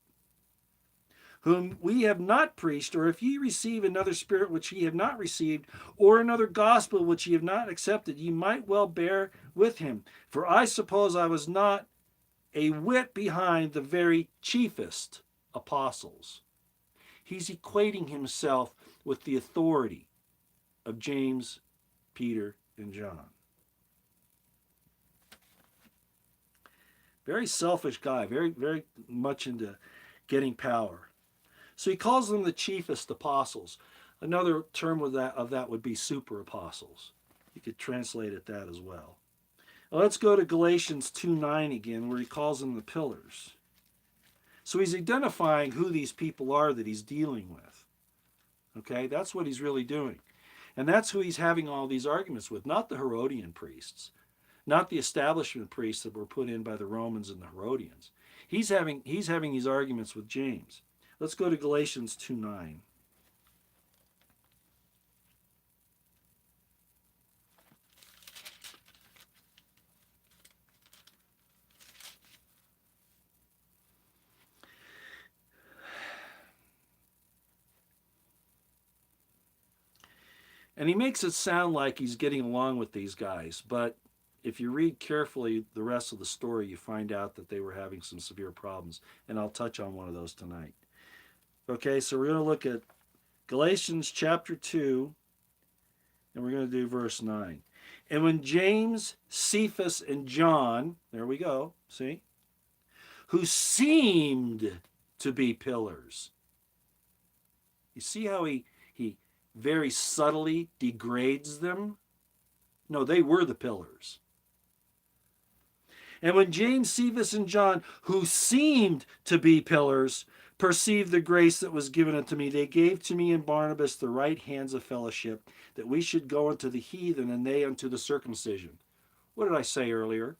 whom we have not preached, or if ye receive another spirit which ye have not received, or another gospel which ye have not accepted, ye might well bear with him. For I suppose I was not a whit behind the very chiefest apostles. He's equating himself with the authority of James, Peter, and John. Very selfish guy, very, very much into getting power. So he calls them the chiefest apostles. Another term of that would be super apostles. You could translate it that as well. Now let's go to Galatians 2:9 again, where he calls them the pillars. So he's identifying who these people are that he's dealing with. Okay, that's what he's really doing. And that's who he's having all these arguments with, not the Herodian priests, not the establishment priests that were put in by the Romans and the Herodians. He's having these arguments with James. Let's go to Galatians 2:9. And he makes it sound like he's getting along with these guys, but if you read carefully the rest of the story, you find out that they were having some severe problems, and I'll touch on one of those tonight. Okay, so we're going to look at Galatians chapter 2, and we're going to do verse 9. And when James, Cephas, and John, there we go, see, who seemed to be pillars. You see how he very subtly degrades them? No, they were the pillars. And when James, Cephas, and John, who seemed to be pillars, perceived the grace that was given unto me, they gave to me and Barnabas the right hands of fellowship, that we should go unto the heathen, and they unto the circumcision. What did I say earlier?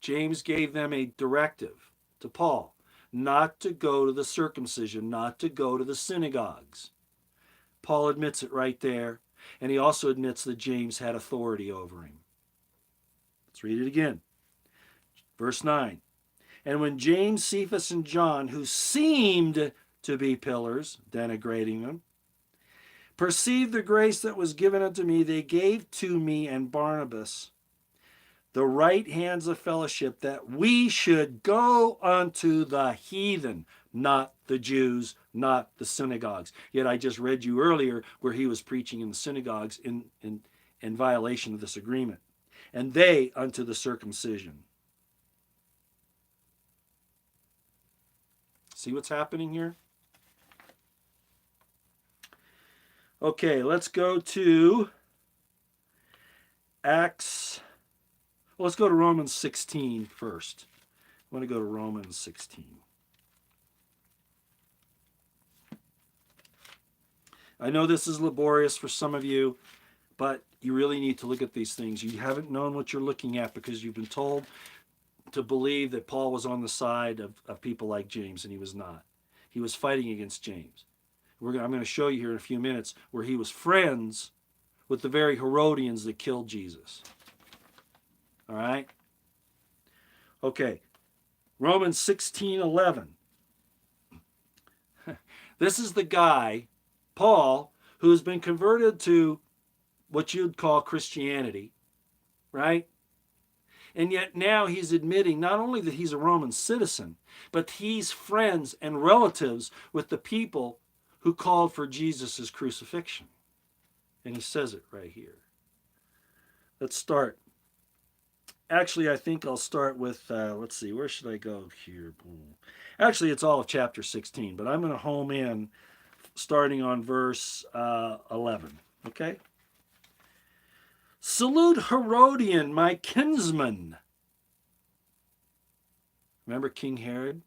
James gave them a directive to Paul, not to go to the circumcision, not to go to the synagogues. Paul admits it right there, and he also admits that James had authority over him. Let's read it again. Verse 9. And when James, Cephas, and John, who seemed to be pillars, denigrating them, perceived the grace that was given unto me, they gave to me and Barnabas the right hands of fellowship, that we should go unto the heathen, not the Jews, not the synagogues. Yet I just read you earlier where he was preaching in the synagogues in violation of this agreement. And they unto the circumcision. See what's happening here? Okay, let's go to Acts. Well, let's go to Romans 16 first. I want to go to Romans 16. I know this is laborious for some of you, but you really need to look at these things. You haven't known what you're looking at because you've been told to believe that Paul was on the side of people like James, and he was not. He was fighting against James. I'm going to show you here in a few minutes where he was friends with the very Herodians that killed Jesus. All right? Okay. Romans 16:11. This is the guy, Paul, who has been converted to what you'd call Christianity, right? And yet now he's admitting not only that he's a Roman citizen, but he's friends and relatives with the people who called for Jesus' crucifixion. And he says it right here. Let's start. Actually, I think I'll start with, let's see, where should I go here? Actually, it's all of chapter 16, but I'm going to home in starting on verse 11. Okay? Salute Herodian, my kinsman. Remember King Herod?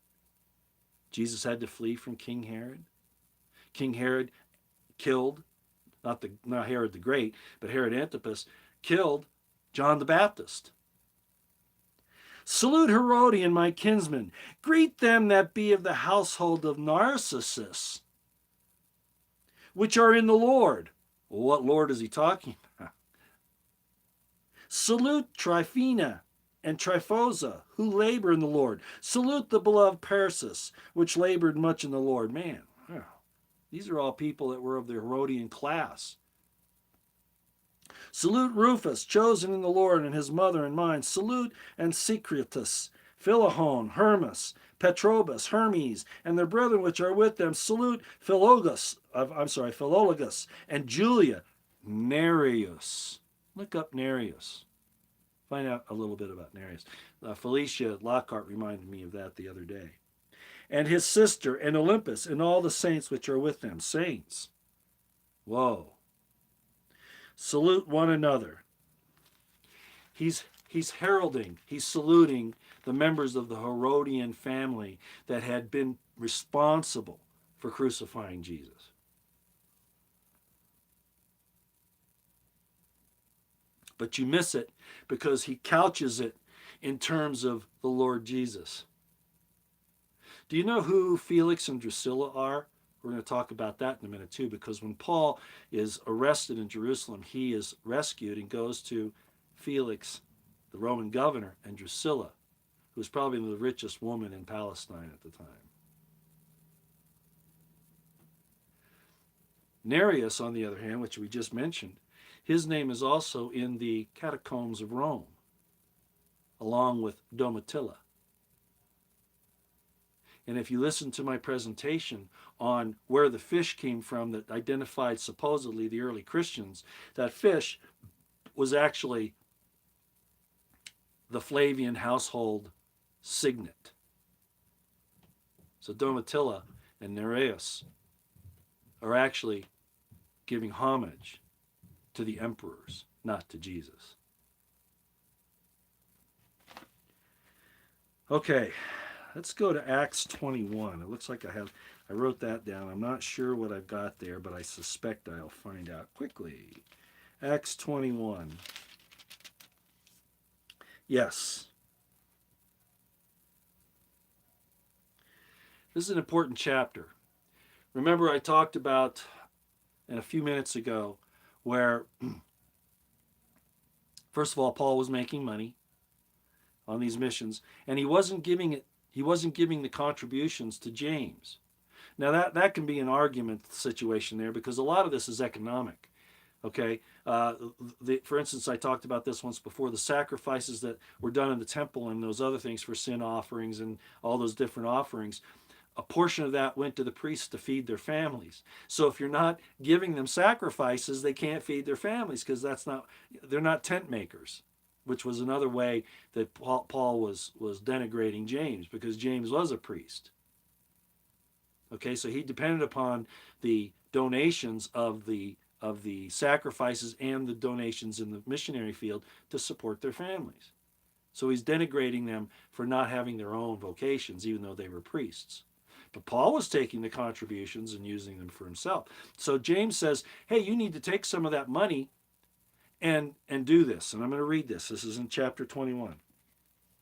Jesus had to flee from King Herod. King Herod killed, not Herod the Great, but Herod Antipas, killed John the Baptist. Salute Herodian, my kinsman. Greet them that be of the household of Narcissus, which are in the Lord. Well, what Lord is he talking about? Salute Tryphena and Tryphosa, who labor in the Lord. Salute the beloved Persis, which labored much in the Lord. Man, these are all people that were of the Herodian class. Salute Rufus, chosen in the Lord, and his mother and mine. Salute Anticritus, Philahon, Hermas, Petrobus, Hermes, and their brethren which are with them. Salute Philologus, and Julia, Nereus. Look up Nereus. Find out a little bit about Nereus. Felicia Lockhart reminded me of that the other day. And his sister, and Olympus, and all the saints which are with them. Saints. Whoa. Salute one another. He's heralding, he's saluting the members of the Herodian family that had been responsible for crucifying Jesus. But you miss it because he couches it in terms of the Lord Jesus. Do you know who Felix and Drusilla are? We're going to talk about that in a minute too, because when Paul is arrested in Jerusalem, he is rescued and goes to Felix, the Roman governor, and Drusilla, who was probably the richest woman in Palestine at the time. Nereus, on the other hand, which we just mentioned, his name is also in the catacombs of Rome, along with Domitilla. And if you listen to my presentation on where the fish came from that identified supposedly the early Christians, that fish was actually the Flavian household signet. So Domitilla and Nereus are actually giving homage to the emperors, not to Jesus. Okay. Let's go to Acts 21. It looks like I wrote that down. I'm not sure what I've got there, but I suspect I'll find out quickly. Acts 21. Yes. This is an important chapter. Remember I talked about a few minutes ago where, first of all, Paul was making money on these missions, and he wasn't giving the contributions to James. Now that can be an argument situation there because a lot of this is economic. Okay, for instance, I talked about this once before, the sacrifices that were done in the temple and those other things for sin offerings and all those different offerings, a portion of that went to the priests to feed their families. So if you're not giving them sacrifices, they can't feed their families because they're not tent makers, which was another way that Paul was denigrating James, because James was a priest. Okay, so he depended upon the donations of the sacrifices and the donations in the missionary field to support their families. So he's denigrating them for not having their own vocations, even though they were priests. But Paul was taking the contributions and using them for himself. So James says, hey, you need to take some of that money and do this. And I'm going to read this. This is in chapter 21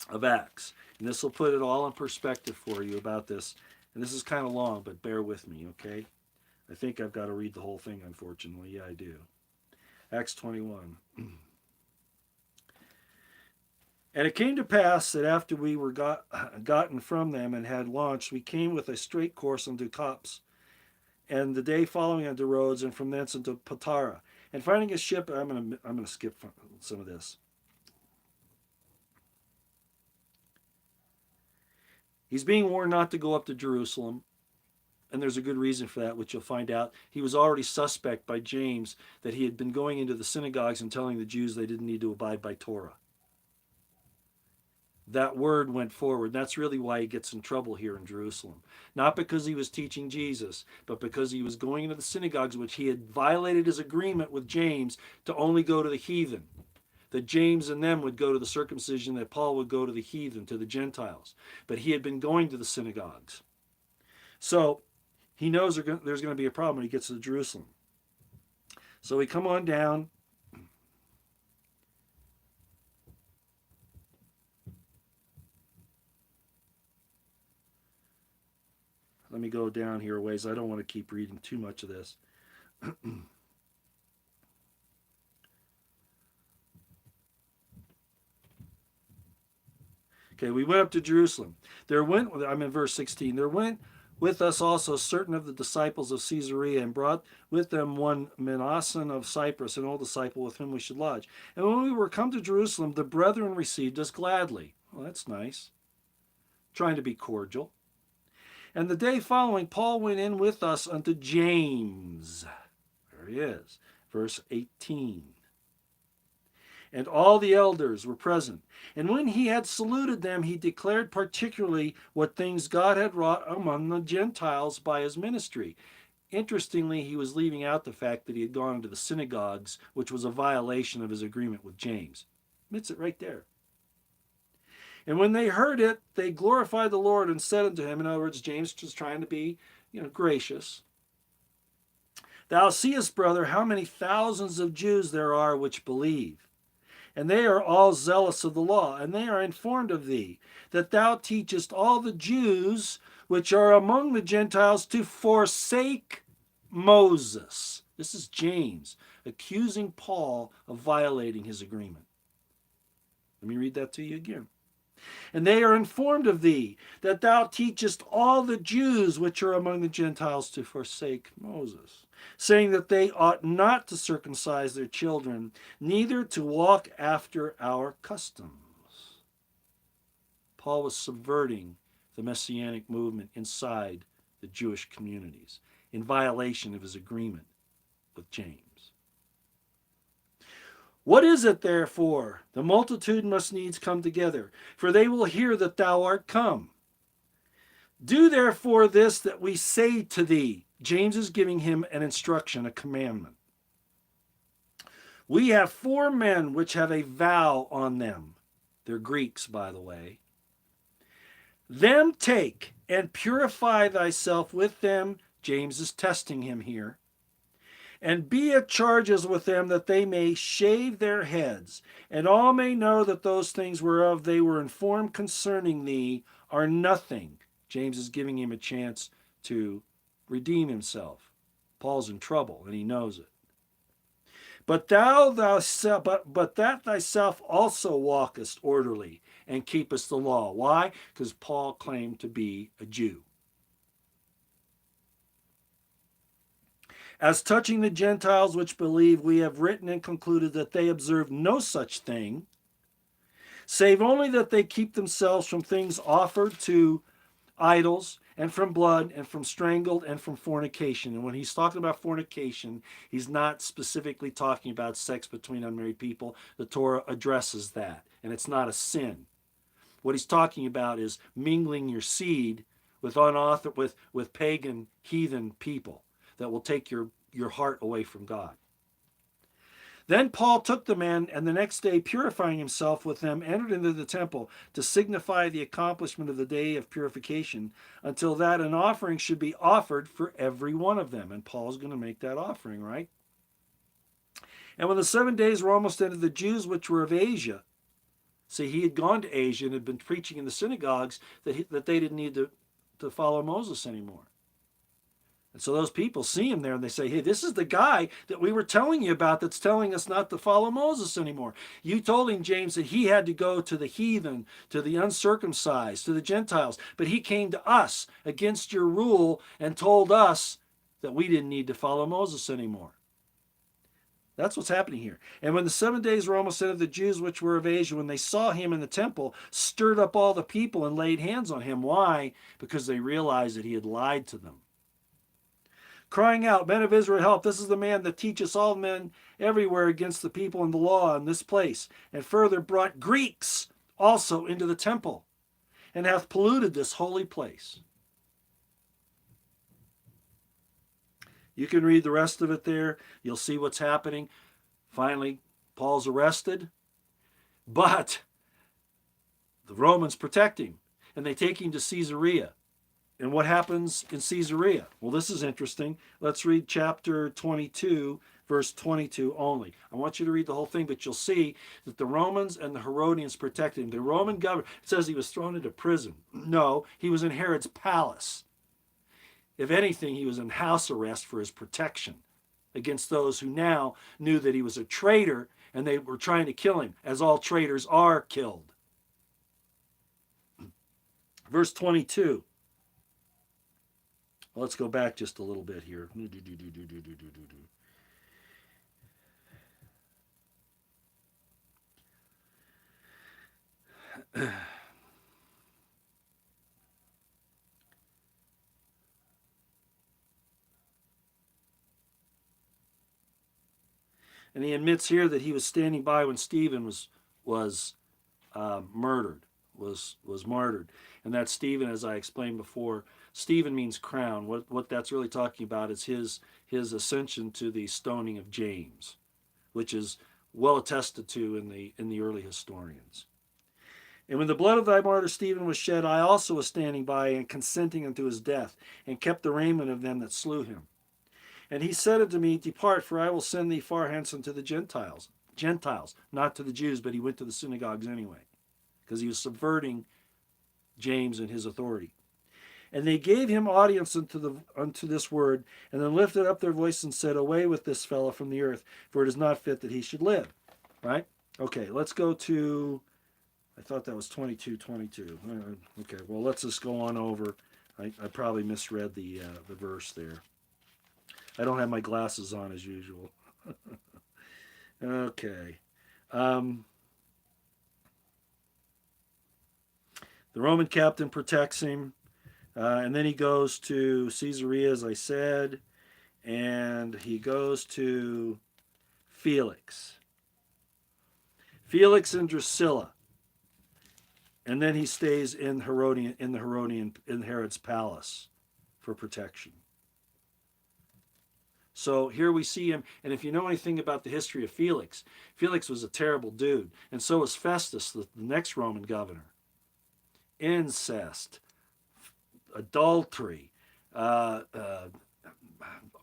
of Acts. And this will put it all in perspective for you about this. And this is kind of long, but bear with me, okay? I think I've got to read the whole thing, unfortunately. Yeah, I do. Acts 21. And it came to pass that after we were gotten from them and had launched, we came with a straight course unto Copse, and the day following unto Rhodes, and from thence unto Patara. And finding a ship, I'm gonna skip some of this. He's being warned not to go up to Jerusalem, and there's a good reason for that, which you'll find out. He was already suspect by James that he had been going into the synagogues and telling the Jews they didn't need to abide by Torah. That word went forward. That's really why he gets in trouble here in Jerusalem. Not because he was teaching Jesus, but because he was going into the synagogues, which he had violated his agreement with James to only go to the heathen. That James and them would go to the circumcision, that Paul would go to the heathen, to the Gentiles. But he had been going to the synagogues. So he knows there's going to be a problem when he gets to Jerusalem. So we come on down. Let me go down here a ways. I don't want to keep reading too much of this. Okay, we went up to Jerusalem. I'm in verse 16. There went with us also certain of the disciples of Caesarea, and brought with them one Manasseh of Cyprus, an old disciple with whom we should lodge. And when we were come to Jerusalem, the brethren received us gladly. Well, that's nice. Trying to be cordial. And the day following, Paul went in with us unto James. There he is, verse 18. And all the elders were present. And when he had saluted them, he declared particularly what things God had wrought among the Gentiles by his ministry. Interestingly, he was leaving out the fact that he had gone into the synagogues, which was a violation of his agreement with James. Admits it right there. And when they heard it, they glorified the Lord and said unto him, in other words, James was trying to be, gracious. Thou seest, brother, how many thousands of Jews there are which believe. And they are all zealous of the law, and they are informed of thee, that thou teachest all the Jews which are among the Gentiles to forsake Moses. This is James accusing Paul of violating his agreement. Let me read that to you again. And they are informed of thee, that thou teachest all the Jews which are among the Gentiles to forsake Moses, saying that they ought not to circumcise their children, neither to walk after our customs. Paul was subverting the Messianic movement inside the Jewish communities in violation of his agreement with James. What is it, therefore? The multitude must needs come together, for they will hear that thou art come. Do therefore this that we say to thee. James is giving him an instruction, a commandment. We have 4 men which have a vow on them. They're Greeks, by the way. Them take and purify thyself with them. James is testing him here. And be at charges with them, that they may shave their heads, and all may know that those things whereof they were informed concerning thee are nothing. James is giving him a chance to redeem himself. Paul's in trouble, and he knows it. But that thyself also walkest orderly, and keepest the law. Why? Because Paul claimed to be a Jew. As touching the Gentiles which believe, we have written and concluded that they observe no such thing, save only that they keep themselves from things offered to idols, and from blood, and from strangled, and from fornication. And when he's talking about fornication, he's not specifically talking about sex between unmarried people. The Torah addresses that, and it's not a sin. What he's talking about is mingling your seed with pagan, heathen people that will take your heart away from God. Then Paul took the men, and the next day, purifying himself with them, entered into the temple to signify the accomplishment of the day of purification, until that an offering should be offered for every one of them. And Paul's going to make that offering, right? And when the 7 days were almost ended, the Jews which were of Asia, see, he had gone to Asia and had been preaching in the synagogues that they didn't need to follow Moses anymore. And so those people see him there and they say, hey, this is the guy that we were telling you about that's telling us not to follow Moses anymore. You told him, James, that he had to go to the heathen, to the uncircumcised, to the Gentiles. But he came to us against your rule and told us that we didn't need to follow Moses anymore. That's what's happening here. And when the 7 days were almost ended, the Jews which were of Asia, when they saw him in the temple, stirred up all the people and laid hands on him. Why? Because they realized that he had lied to them. Crying out, men of Israel, help. This is the man that teaches all men everywhere against the people and the law in this place, and further brought Greeks also into the temple, and hath polluted this holy place. You can read the rest of it there. You'll see what's happening. Finally, Paul's arrested, but the Romans protect him, and they take him to Caesarea. And what happens in Caesarea? Well, this is interesting. Let's read chapter 22, verse 22 only. I want you to read the whole thing, but you'll see that the Romans and the Herodians protected him. The Roman governor, it says he was thrown into prison. No, he was in Herod's palace. If anything, he was in house arrest for his protection against those who now knew that he was a traitor and they were trying to kill him, as all traitors are killed. Verse 22. Let's go back just a little bit here. And he admits here that he was standing by when Stephen was murdered, was martyred. And that Stephen, as I explained before, Stephen means crown. What that's really talking about is his ascension to the stoning of James, which is well attested to in the early historians. And when the blood of thy martyr Stephen was shed, I also was standing by and consenting unto his death, and kept the raiment of them that slew him. And he said unto me, depart, for I will send thee far hence unto the Gentiles, not to the Jews, but he went to the synagogues anyway, because he was subverting James and his authority. And they gave him audience unto this word, and then lifted up their voice and said, away with this fellow from the earth, for it is not fit that he should live. Right? Okay, let's go to, I thought that was 22. Okay, well, let's just go on over. I probably misread the verse there. I don't have my glasses on as usual. Okay. The Roman captain protects him. And then he goes to Caesarea, as I said. And he goes to Felix. Felix and Drusilla. And then he stays in Herod's palace for protection. So here we see him, and if you know anything about the history of Felix, Felix was a terrible dude, and so was Festus, the next Roman governor. Incest, adultery, about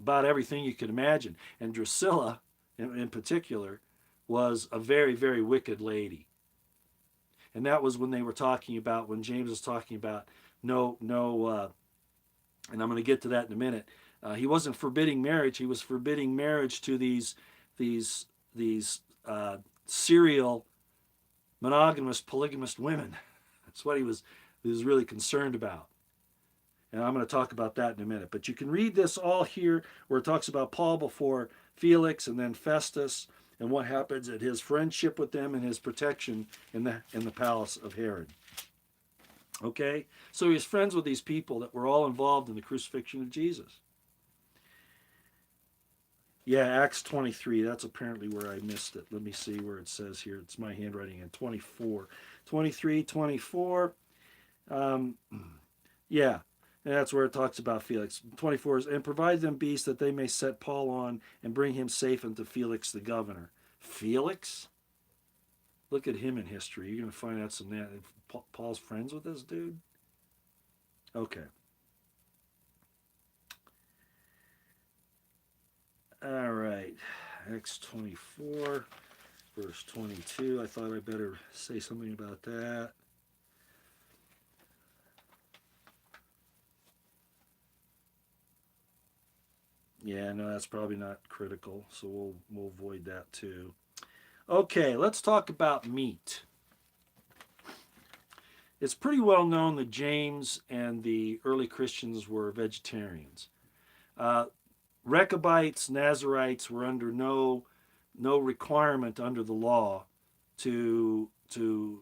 everything you could imagine. And Drusilla, in particular, was a very, very wicked lady. And that was when they were talking about, when James was talking about and I'm going to get to that in a minute. He wasn't forbidding marriage. He was forbidding marriage to these serial monogamous, polygamous women. That's what he was really concerned about. And I'm going to talk about that in a minute. But you can read this all here where it talks about Paul before Felix and then Festus and what happens at his friendship with them and his protection in the palace of Herod. Okay? So he was friends with these people that were all involved in the crucifixion of Jesus. Yeah, Acts 23. That's apparently where I missed it. Let me see where it says here. It's my handwriting in 24. 23, 24. Yeah, and that's where it talks about Felix. 24 is, and provide them beasts that they may set Paul on and bring him safe unto Felix the governor. Felix? Look at him in history. You're going to find out some that. Paul's friends with this dude? Okay. All right. Acts 24, verse 22. I thought I better say something about that. Yeah, no, that's probably not critical, so we'll avoid that too. Okay, let's talk about meat. It's pretty well known that James and the early Christians were vegetarians. Rechabites, Nazarites were under no requirement under the law to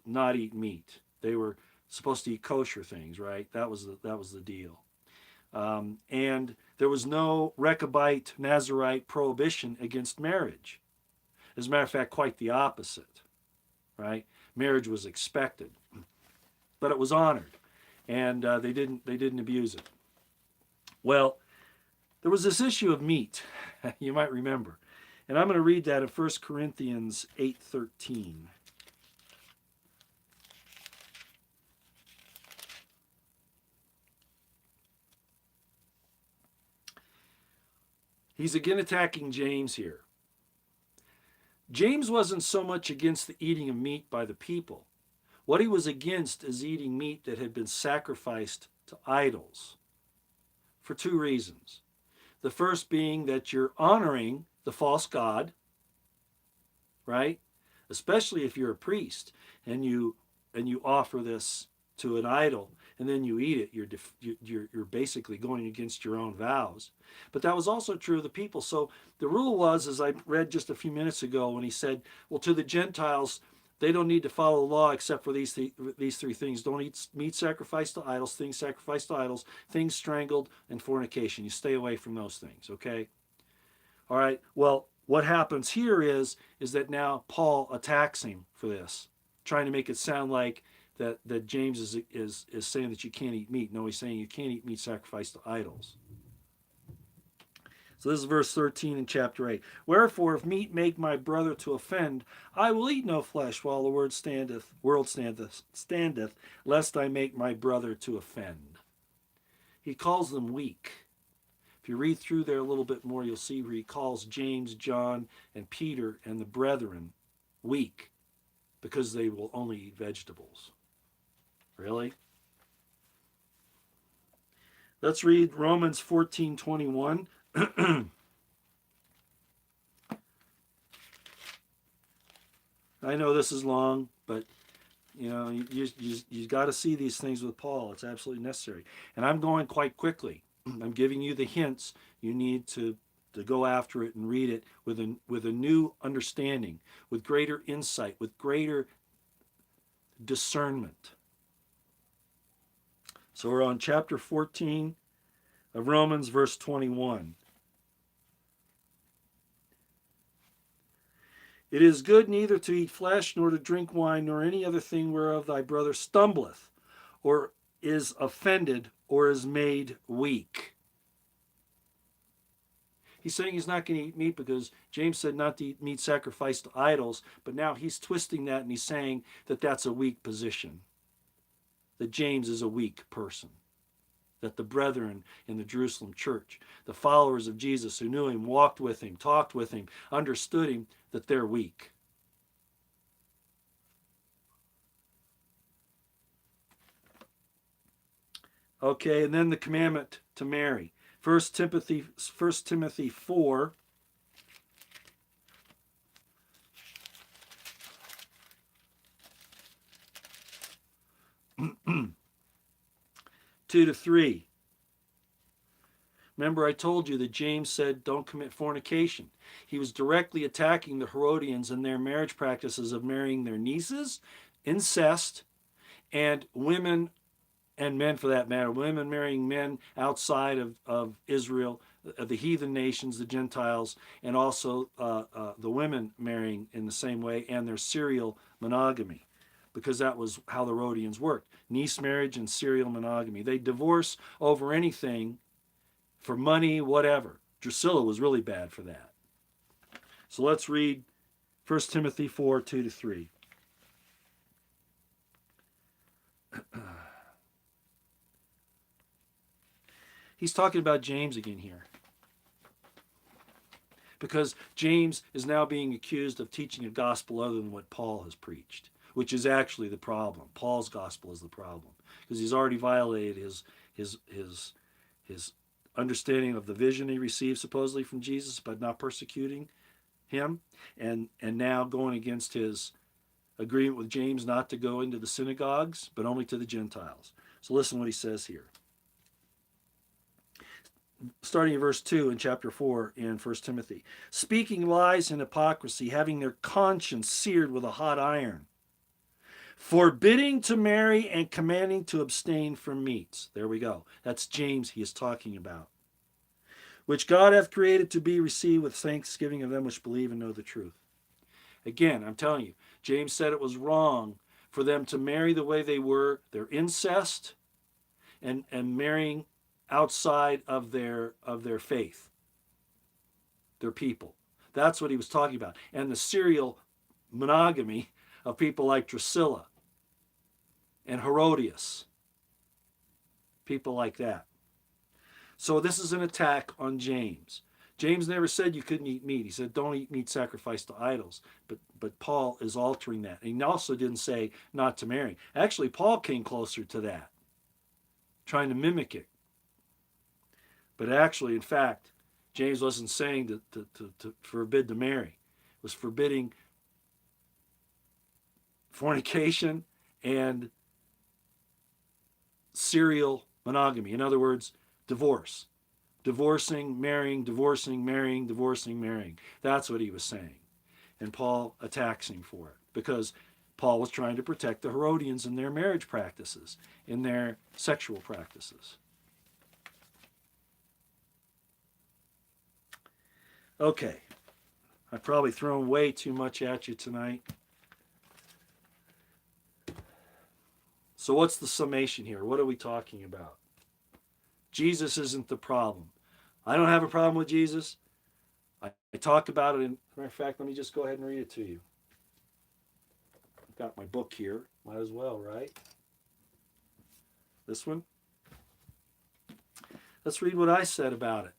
not eat meat. They were supposed to eat kosher things, right? That was the deal. And there was no Rechabite, Nazarite prohibition against marriage. As a matter of fact, quite the opposite, right? Marriage was expected, but it was honored, and they didn't abuse it. Well, there was this issue of meat, you might remember, and I'm going to read that in 1 Corinthians 8:13. He's again attacking James here. James wasn't so much against the eating of meat by the people. What he was against is eating meat that had been sacrificed to idols for two reasons. The first being that you're honoring the false god, right? Especially if you're a priest and you offer this to an idol and then you eat it, you're basically going against your own vows. But that was also true of the people. So the rule was, as I read just a few minutes ago, when he said, well, to the Gentiles, they don't need to follow the law except for these three things. Don't eat meat sacrificed to idols, things sacrificed to idols, things strangled, and fornication. You stay away from those things, okay? All right, well, what happens here is that now Paul attacks him for this, trying to make it sound like that James is saying that you can't eat meat. No, he's saying you can't eat meat sacrificed to idols. So this is verse 13 in chapter 8. Wherefore, if meat make my brother to offend, I will eat no flesh while the world standeth, lest I make my brother to offend. He calls them weak. If you read through there a little bit more, you'll see where he calls James, John, and Peter and the brethren weak because they will only eat vegetables. Really? Let's read Romans 14:21. I know this is long, but you know you got to see these things with Paul. It's absolutely necessary. And I'm going quite quickly. I'm giving you the hints. You need to go after it and read it with a new understanding, with greater insight, with greater discernment. So we're on chapter 14 of Romans, verse 21. It is good neither to eat flesh, nor to drink wine, nor any other thing whereof thy brother stumbleth, or is offended, or is made weak. He's saying he's not going to eat meat because James said not to eat meat sacrificed to idols, but now he's twisting that and he's saying that that's a weak position, that James is a weak person, that the brethren in the Jerusalem church, the followers of Jesus who knew him, walked with him, talked with him, understood him, that they're weak. Okay, and then the commandment to marry. 1 Timothy 4. Two to 3. Remember, I told you that James said, don't commit fornication. He was directly attacking the Herodians and their marriage practices of marrying their nieces, incest, and women, and men for that matter, women marrying men outside of Israel, the heathen nations, the Gentiles, and also the women marrying in the same way, and their serial monogamy, because that was how the Herodians worked. Niece marriage and serial monogamy. They divorce over anything, for money, whatever. Drusilla was really bad for that. So let's read 1 Timothy 4, 2 to 3. He's talking about James again here. because James is now being accused of teaching a gospel other than what Paul has preached, which is actually the problem. Paul's gospel is the problem because he's already violated his understanding of the vision he received supposedly from Jesus, but not persecuting him, and now going against his agreement with James not to go into the synagogues, but only to the Gentiles. So listen what he says here. Starting in verse 2 in chapter 4 in 1 Timothy. Speaking lies and hypocrisy, having their conscience seared with a hot iron, forbidding to marry and commanding to abstain from meats. There we go. That's James he is talking about. Which God hath created to be received with thanksgiving of them which believe and know the truth. Again, I'm telling you, James said it was wrong for them to marry the way they were, their incest, and marrying outside of their faith, their people. That's what he was talking about. And the serial monogamy of people like Drusilla and Herodias, people like that. So this is an attack on James. James never said you couldn't eat meat. He said don't eat meat sacrificed to idols. But Paul is altering that. And he also didn't say not to marry. Actually, Paul came closer to that, trying to mimic it. But actually, in fact, James wasn't saying to forbid to marry. It was forbidding fornication and serial monogamy. In other words, divorce. Divorcing, marrying, divorcing, marrying, divorcing, marrying. That's what he was saying. And Paul attacks him for it because Paul was trying to protect the Herodians in their marriage practices, in their sexual practices. Okay. I've probably thrown way too much at you tonight. So what's the summation here? What are we talking about? Jesus isn't the problem. I don't have a problem with Jesus. I talk about it. As a matter of fact, let me just go ahead and read it to you. I've got my book here. Might as well, right? This one. Let's read what I said about it.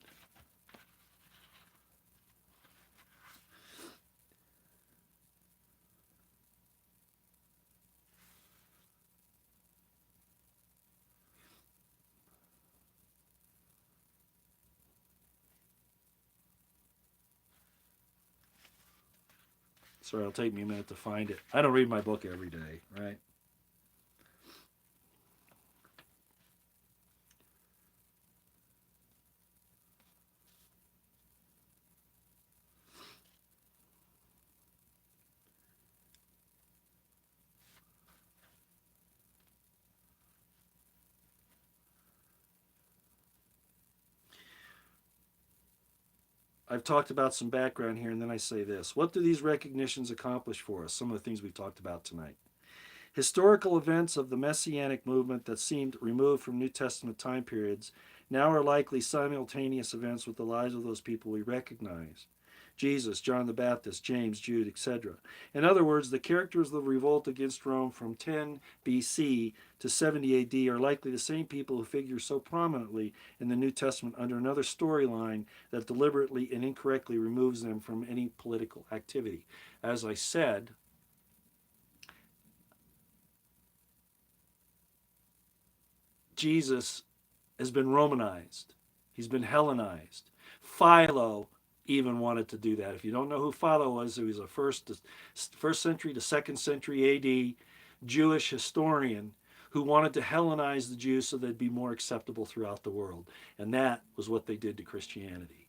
Sorry, it'll take me a minute to find it. I don't read my book every day, right? I've talked about some background here, and then I say this. What do these recognitions accomplish for us? Some of the things we've talked about tonight. Historical events of the Messianic movement that seemed removed from New Testament time periods now are likely simultaneous events with the lives of those people we recognize. Jesus, John the Baptist, James, Jude, etc. In other words, the characters of the revolt against Rome from 10 BC to 70 AD are likely the same people who figure so prominently in the New Testament under another storyline that deliberately and incorrectly removes them from any political activity. As I said, Jesus has been Romanized. He's been Hellenized. Philo even wanted to do that. If you don't know who Philo was, he was a first century to second century AD Jewish historian who wanted to Hellenize the Jews so they'd be more acceptable throughout the world. And that was what they did to Christianity.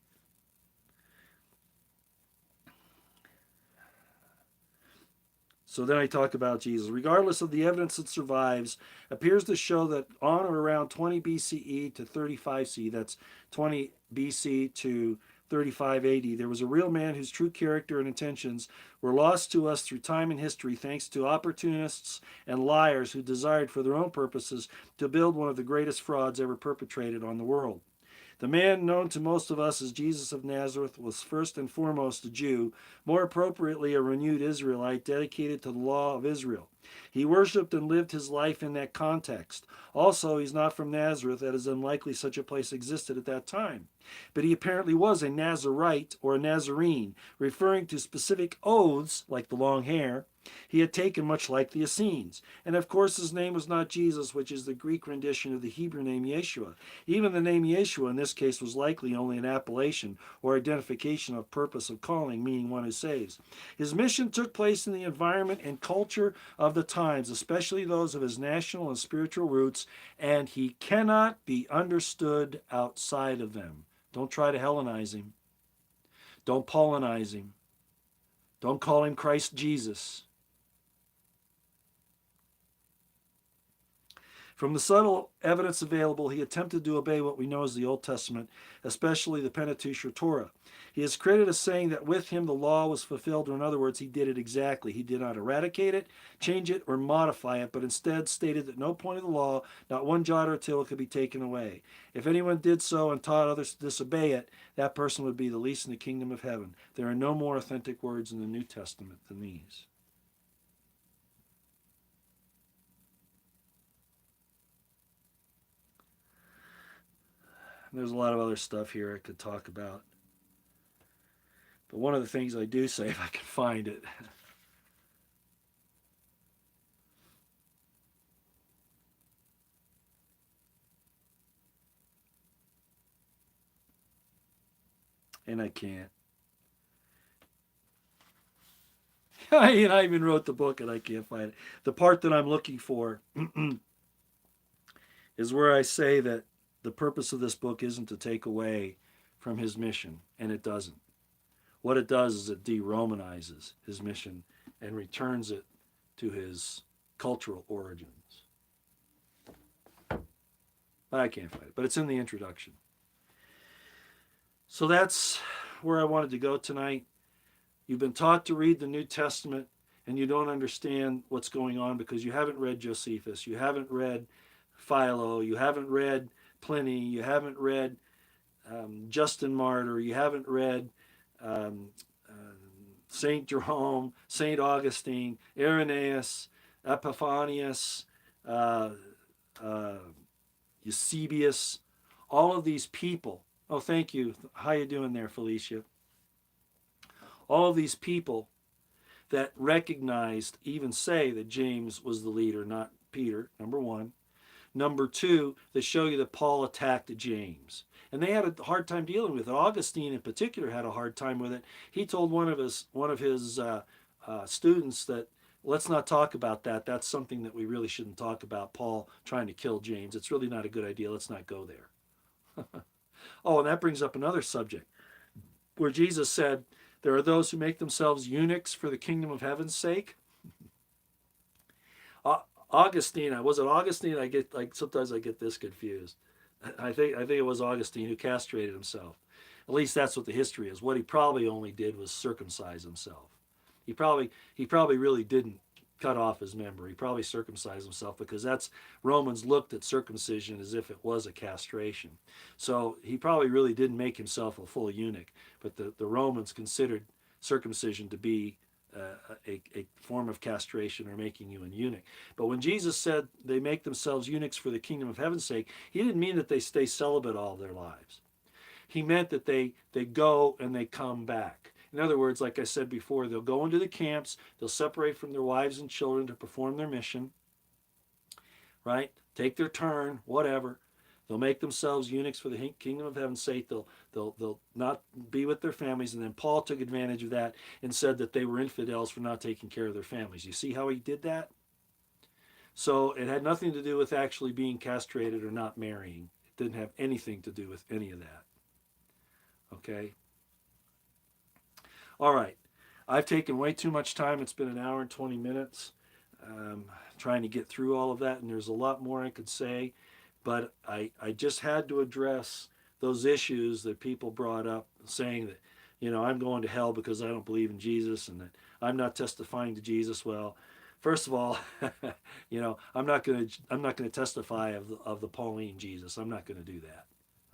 So then I talk about Jesus. Regardless of the evidence that survives, appears to show that on or around 20 BCE to 35 CE, that's 20 BC to 35 AD, there was a real man whose true character and intentions were lost to us through time and history thanks to opportunists and liars who desired for their own purposes to build one of the greatest frauds ever perpetrated on the world. The man known to most of us as Jesus of Nazareth was first and foremost a Jew, more appropriately a renewed Israelite dedicated to the law of Israel. He worshipped and lived his life in that context. Also, he's not from Nazareth. That is unlikely such a place existed at that time. But he apparently was a Nazarite or a Nazarene, referring to specific oaths, like the long hair, he had taken, much like the Essenes. And of course, his name was not Jesus, which is the Greek rendition of the Hebrew name Yeshua. Even the name Yeshua in this case was likely only an appellation or identification of purpose of calling, meaning one who saves. His mission took place in the environment and culture of the times, especially those of his national and spiritual roots, and he cannot be understood outside of them. Don't try to Hellenize him. Don't Paulinize him. Don't call him Christ Jesus. From the subtle evidence available, he attempted to obey what we know as the Old Testament, especially the Pentateuch or Torah. He is credited as saying that with him the law was fulfilled, or in other words, he did it exactly. He did not eradicate it, change it, or modify it, but instead stated that no point of the law, not one jot or tittle, could be taken away. If anyone did so and taught others to disobey it, that person would be the least in the kingdom of heaven. There are no more authentic words in the New Testament than these. There's a lot of other stuff here I could talk about. But one of the things I do say, if I can find it, and I can't. I even wrote the book and I can't find it. The part that I'm looking for is where I say that the purpose of this book isn't to take away from his mission, and it doesn't. What it does is it deromanizes his mission and returns it to his cultural origins. I can't find it, but it's in the introduction. So that's where I wanted to go tonight. You've been taught to read the New Testament, and you don't understand what's going on because you haven't read Josephus, you haven't read Philo, you haven't read Pliny, you haven't read Justin Martyr, you haven't read St. Jerome, St. Augustine, Irenaeus, Epiphanius, Eusebius, all of these people. Oh, thank you. How you doing there, Felicia? All of these people that recognized, even say that James was the leader, not Peter, number one. Number two, they show you that Paul attacked James. And they had a hard time dealing with it. Augustine in particular had a hard time with it. He told one of his students that, let's not talk about that. That's something that we really shouldn't talk about, Paul trying to kill James. It's really not a good idea. Let's not go there. Oh, and that brings up another subject where Jesus said, there are those who make themselves eunuchs for the kingdom of heaven's sake. Augustine, was it Augustine? Sometimes I get this confused. I think it was Augustine who castrated himself. At least that's what the history is. What he probably only did was circumcise himself. He probably really didn't cut off his member. He probably circumcised himself because Romans looked at circumcision as if it was a castration. So he probably really didn't make himself a full eunuch. But the Romans considered circumcision to be a form of castration or making you an eunuch. But when Jesus said they make themselves eunuchs for the kingdom of heaven's sake, he didn't mean that they stay celibate all their lives. He meant that they go and they come back. In other words, like I said before, they'll go into the camps, they'll separate from their wives and children to perform their mission, right? Take their turn, whatever. They'll make themselves eunuchs for the kingdom of heaven's sake. They'll not be with their families. And then Paul took advantage of that and said that they were infidels for not taking care of their families. You see how he did that? So it had nothing to do with actually being castrated or not marrying. It didn't have anything to do with any of that. Okay? All right. I've taken way too much time. It's been an hour and 20 minutes trying to get through all of that. And there's a lot more I could say. But I just had to address those issues that people brought up, saying that, I'm going to hell because I don't believe in Jesus and that I'm not testifying to Jesus. Well, first of all, I'm not going to testify of the Pauline Jesus. I'm not going to do that.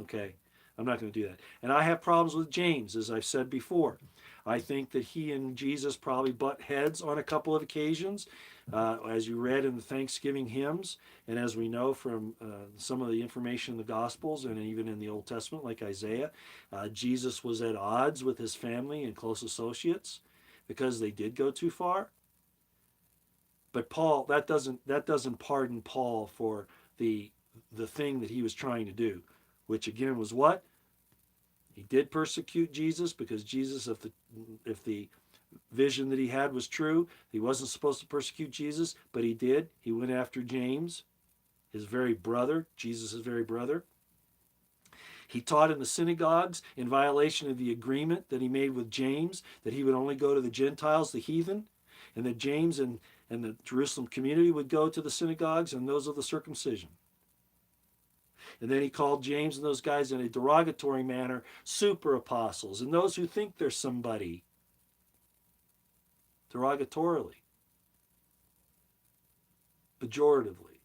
Okay? I'm not going to do that. And I have problems with James, as I've said before. I think that he and Jesus probably butt heads on a couple of occasions, as you read in the Thanksgiving hymns, and as we know from some of the information in the Gospels and even in the Old Testament, like Isaiah, Jesus was at odds with his family and close associates because they did go too far. But Paul, that doesn't pardon Paul for the thing that he was trying to do, which again was what? He did persecute Jesus because Jesus, if the vision that he had was true, he wasn't supposed to persecute Jesus, but he did. He went after James, his very brother, Jesus' very brother. He taught in the synagogues in violation of the agreement that he made with James, that he would only go to the Gentiles, the heathen, and that James and the Jerusalem community would go to the synagogues and those of the circumcision. And then he called James and those guys in a derogatory manner super apostles, and those who think they're somebody, derogatorily, pejoratively.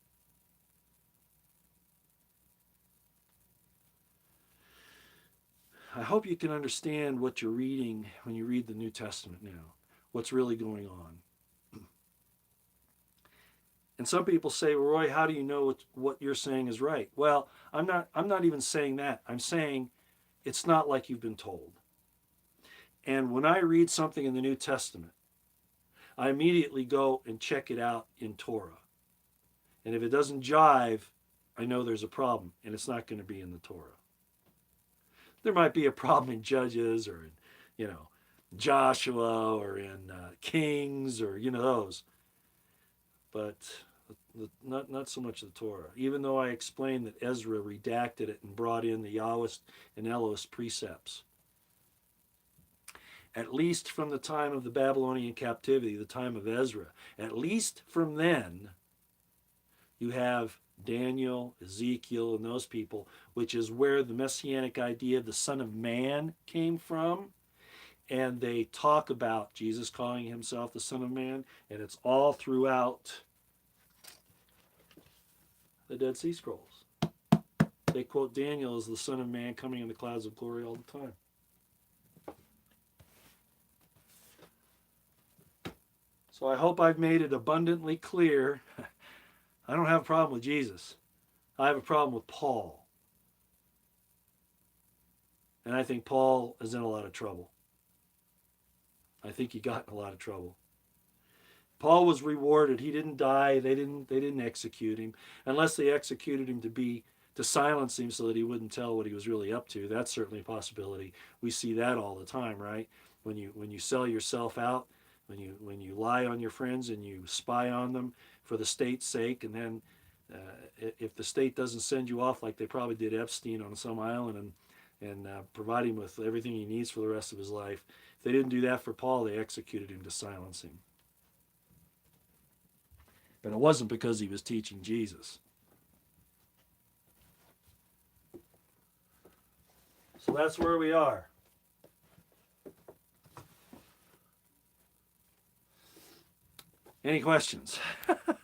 I hope you can understand what you're reading when you read the New Testament now, what's really going on. And some people say, well, Roy, how do you know what you're saying is right? Well, I'm not even saying that. I'm saying it's not like you've been told. And when I read something in the New Testament, I immediately go and check it out in Torah. And if it doesn't jive, I know there's a problem, and it's not going to be in the Torah. There might be a problem in Judges or in, Joshua or in Kings or, those. But not so much the Torah. Even though I explained that Ezra redacted it and brought in the Yahwist and Elohist precepts. At least from the time of the Babylonian captivity, the time of Ezra, at least from then, you have Daniel, Ezekiel, and those people, which is where the Messianic idea of the Son of Man came from. And they talk about Jesus calling himself the Son of Man, and it's all throughout the Dead Sea Scrolls. They quote Daniel as the Son of Man coming in the clouds of glory all the time. So I hope I've made it abundantly clear. I don't have a problem with Jesus. I have a problem with Paul. And I think Paul is in a lot of trouble. I think he got in a lot of trouble. Paul was rewarded. He didn't die. They didn't execute him, unless they executed him to silence him so that he wouldn't tell what he was really up to. That's certainly a possibility. We see that all the time, right? When you sell yourself out, when you lie on your friends and you spy on them for the state's sake, and then if the state doesn't send you off like they probably did Epstein on some island and provide him with everything he needs for the rest of his life, if they didn't do that for Paul, they executed him to silence him. But it wasn't because he was teaching Jesus. So that's where we are. Any questions?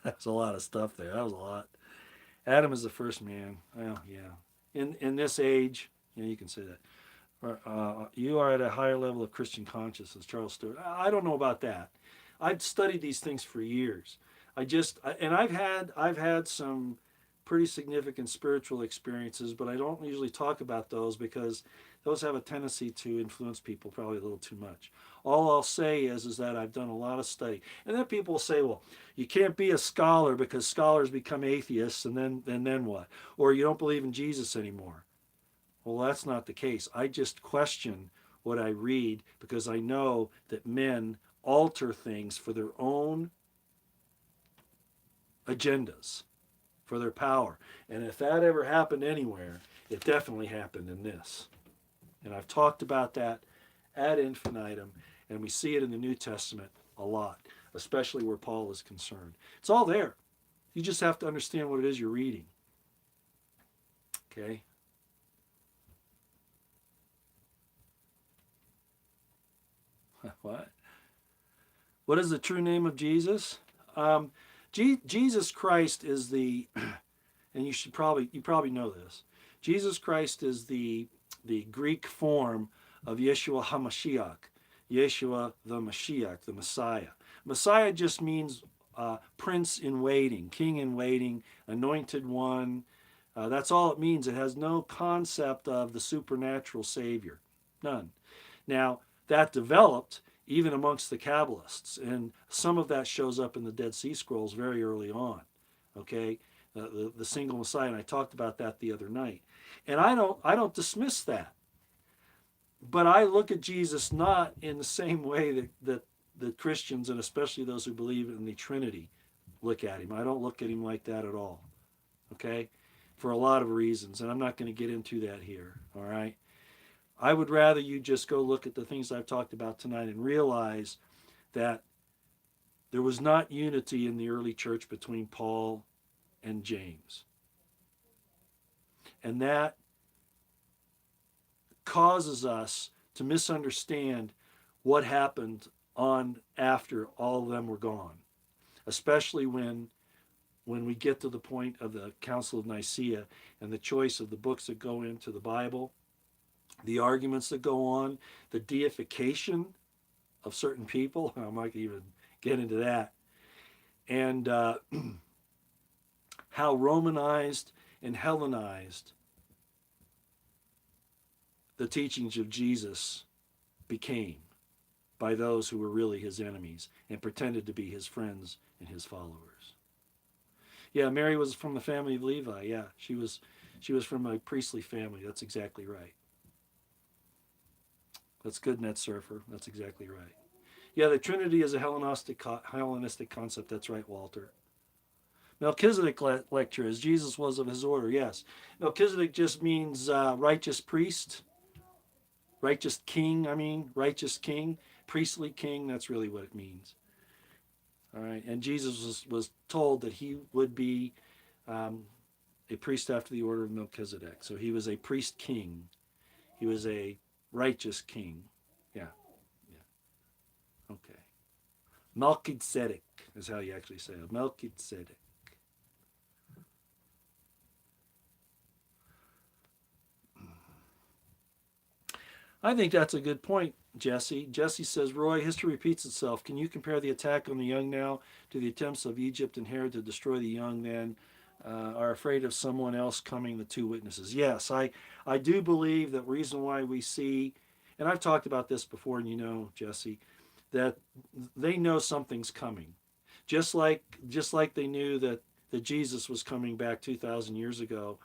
That's a lot of stuff there. That was a lot. Adam is the first man. Well, yeah. In this age, you can say that. You are at a higher level of Christian consciousness, Charles Stewart. I don't know about that. I've studied these things for years. I've had some pretty significant spiritual experiences, but I don't usually talk about those because those have a tendency to influence people probably a little too much. All I'll say is that I've done a lot of study. And then people will say, well, you can't be a scholar because scholars become atheists, and then what? Or you don't believe in Jesus anymore. Well, that's not the case. I just question what I read because I know that men alter things for their own agendas, for their power. And if that ever happened anywhere, it definitely happened in this. And I've talked about that ad infinitum, and we see it in the New Testament a lot, especially where Paul is concerned. It's all there. You just have to understand what it is you're reading. Okay? What? What is the true name of Jesus? Jesus Christ is the, and you probably know this. Jesus Christ is the Greek form of Yeshua HaMashiach. Yeshua the Mashiach, the Messiah. Messiah just means prince in waiting, king in waiting, anointed one. That's all it means. It has no concept of the supernatural Savior. None. Now, that developed even amongst the Kabbalists, and some of that shows up in the Dead Sea Scrolls very early on. Okay, the single Messiah, and I talked about that the other night. And I don't dismiss that, but I look at Jesus not in the same way that the Christians, and especially those who believe in the Trinity, look at him. I don't look at him like that at all. Okay, for a lot of reasons, and I'm not going to get into that here. All right. I would rather you just go look at the things I've talked about tonight and realize that there was not unity in the early church between Paul and James. And that causes us to misunderstand what happened on after all of them were gone, especially when we get to the point of the Council of Nicaea and the choice of the books that go into the Bible, the arguments that go on, the deification of certain people. I'm not going to even get into that. And how Romanized and Hellenized the teachings of Jesus became by those who were really his enemies and pretended to be his friends and his followers. Yeah, Mary was from the family of Levi. Yeah, she was from a priestly family. That's exactly right. That's good, Net Surfer. That's exactly right. Yeah, the Trinity is a Hellenistic concept. That's right, Walter. Melchizedek lecture, as Jesus was of his order. Yes. Melchizedek just means righteous priest, righteous king, righteous king, priestly king. That's really what it means. All right. And Jesus was told that he would be a priest after the order of Melchizedek. So he was a priest king. He was a righteous king. Yeah. Yeah. Okay. Melchizedek is how you actually say it. Melchizedek. I think that's a good point, Jesse. Jesse says, Roy, history repeats itself. Can you compare the attack on the young now to the attempts of Egypt and Herod to destroy the young then? Are afraid of someone else coming, the two witnesses. Yes, I do believe that reason why we see, and I've talked about this before, and you know, Jesse, that they know something's coming. Just like they knew that Jesus was coming back 2,000 years ago.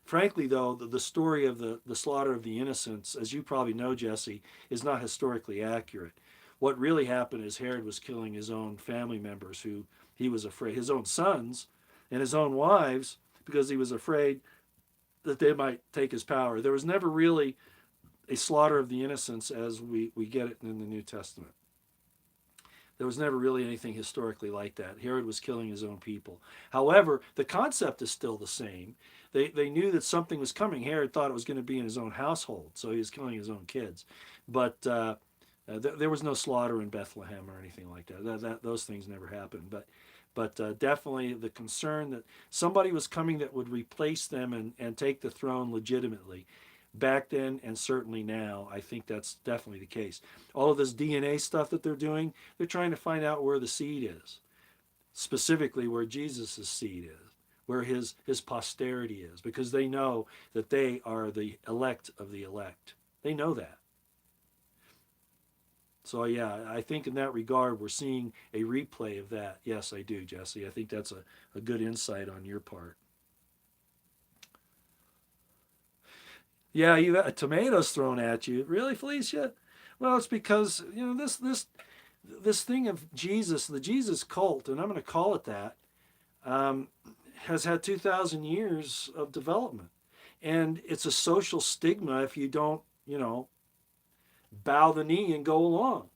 Frankly, though, the story of the slaughter of the innocents, as you probably know, Jesse, is not historically accurate. What really happened is Herod was killing his own family members who he was afraid, his own sons and his own wives, because he was afraid that they might take his power. There was never really a slaughter of the innocents as we get it in the New Testament. There was never really anything historically like that. Herod was killing his own people. However, the concept is still the same. They knew that something was coming. Herod thought it was going to be in his own household, so he was killing his own kids. But there was no slaughter in Bethlehem or anything like that. Those things never happened. But definitely the concern that somebody was coming that would replace them and take the throne legitimately. Back then and certainly now, I think that's definitely the case. All of this DNA stuff that they're doing, they're trying to find out where the seed is, specifically where Jesus' seed is, where his posterity is, because they know that they are the elect of the elect. They know that. So yeah, I think in that regard, we're seeing a replay of that. Yes, I do, Jesse. I think that's a good insight on your part. Yeah, you got tomatoes thrown at you. Really, Felicia? Well, it's because this thing of Jesus, the Jesus cult, and I'm going to call it that, has had 2,000 years of development, and it's a social stigma if you don't, bow the knee and go along.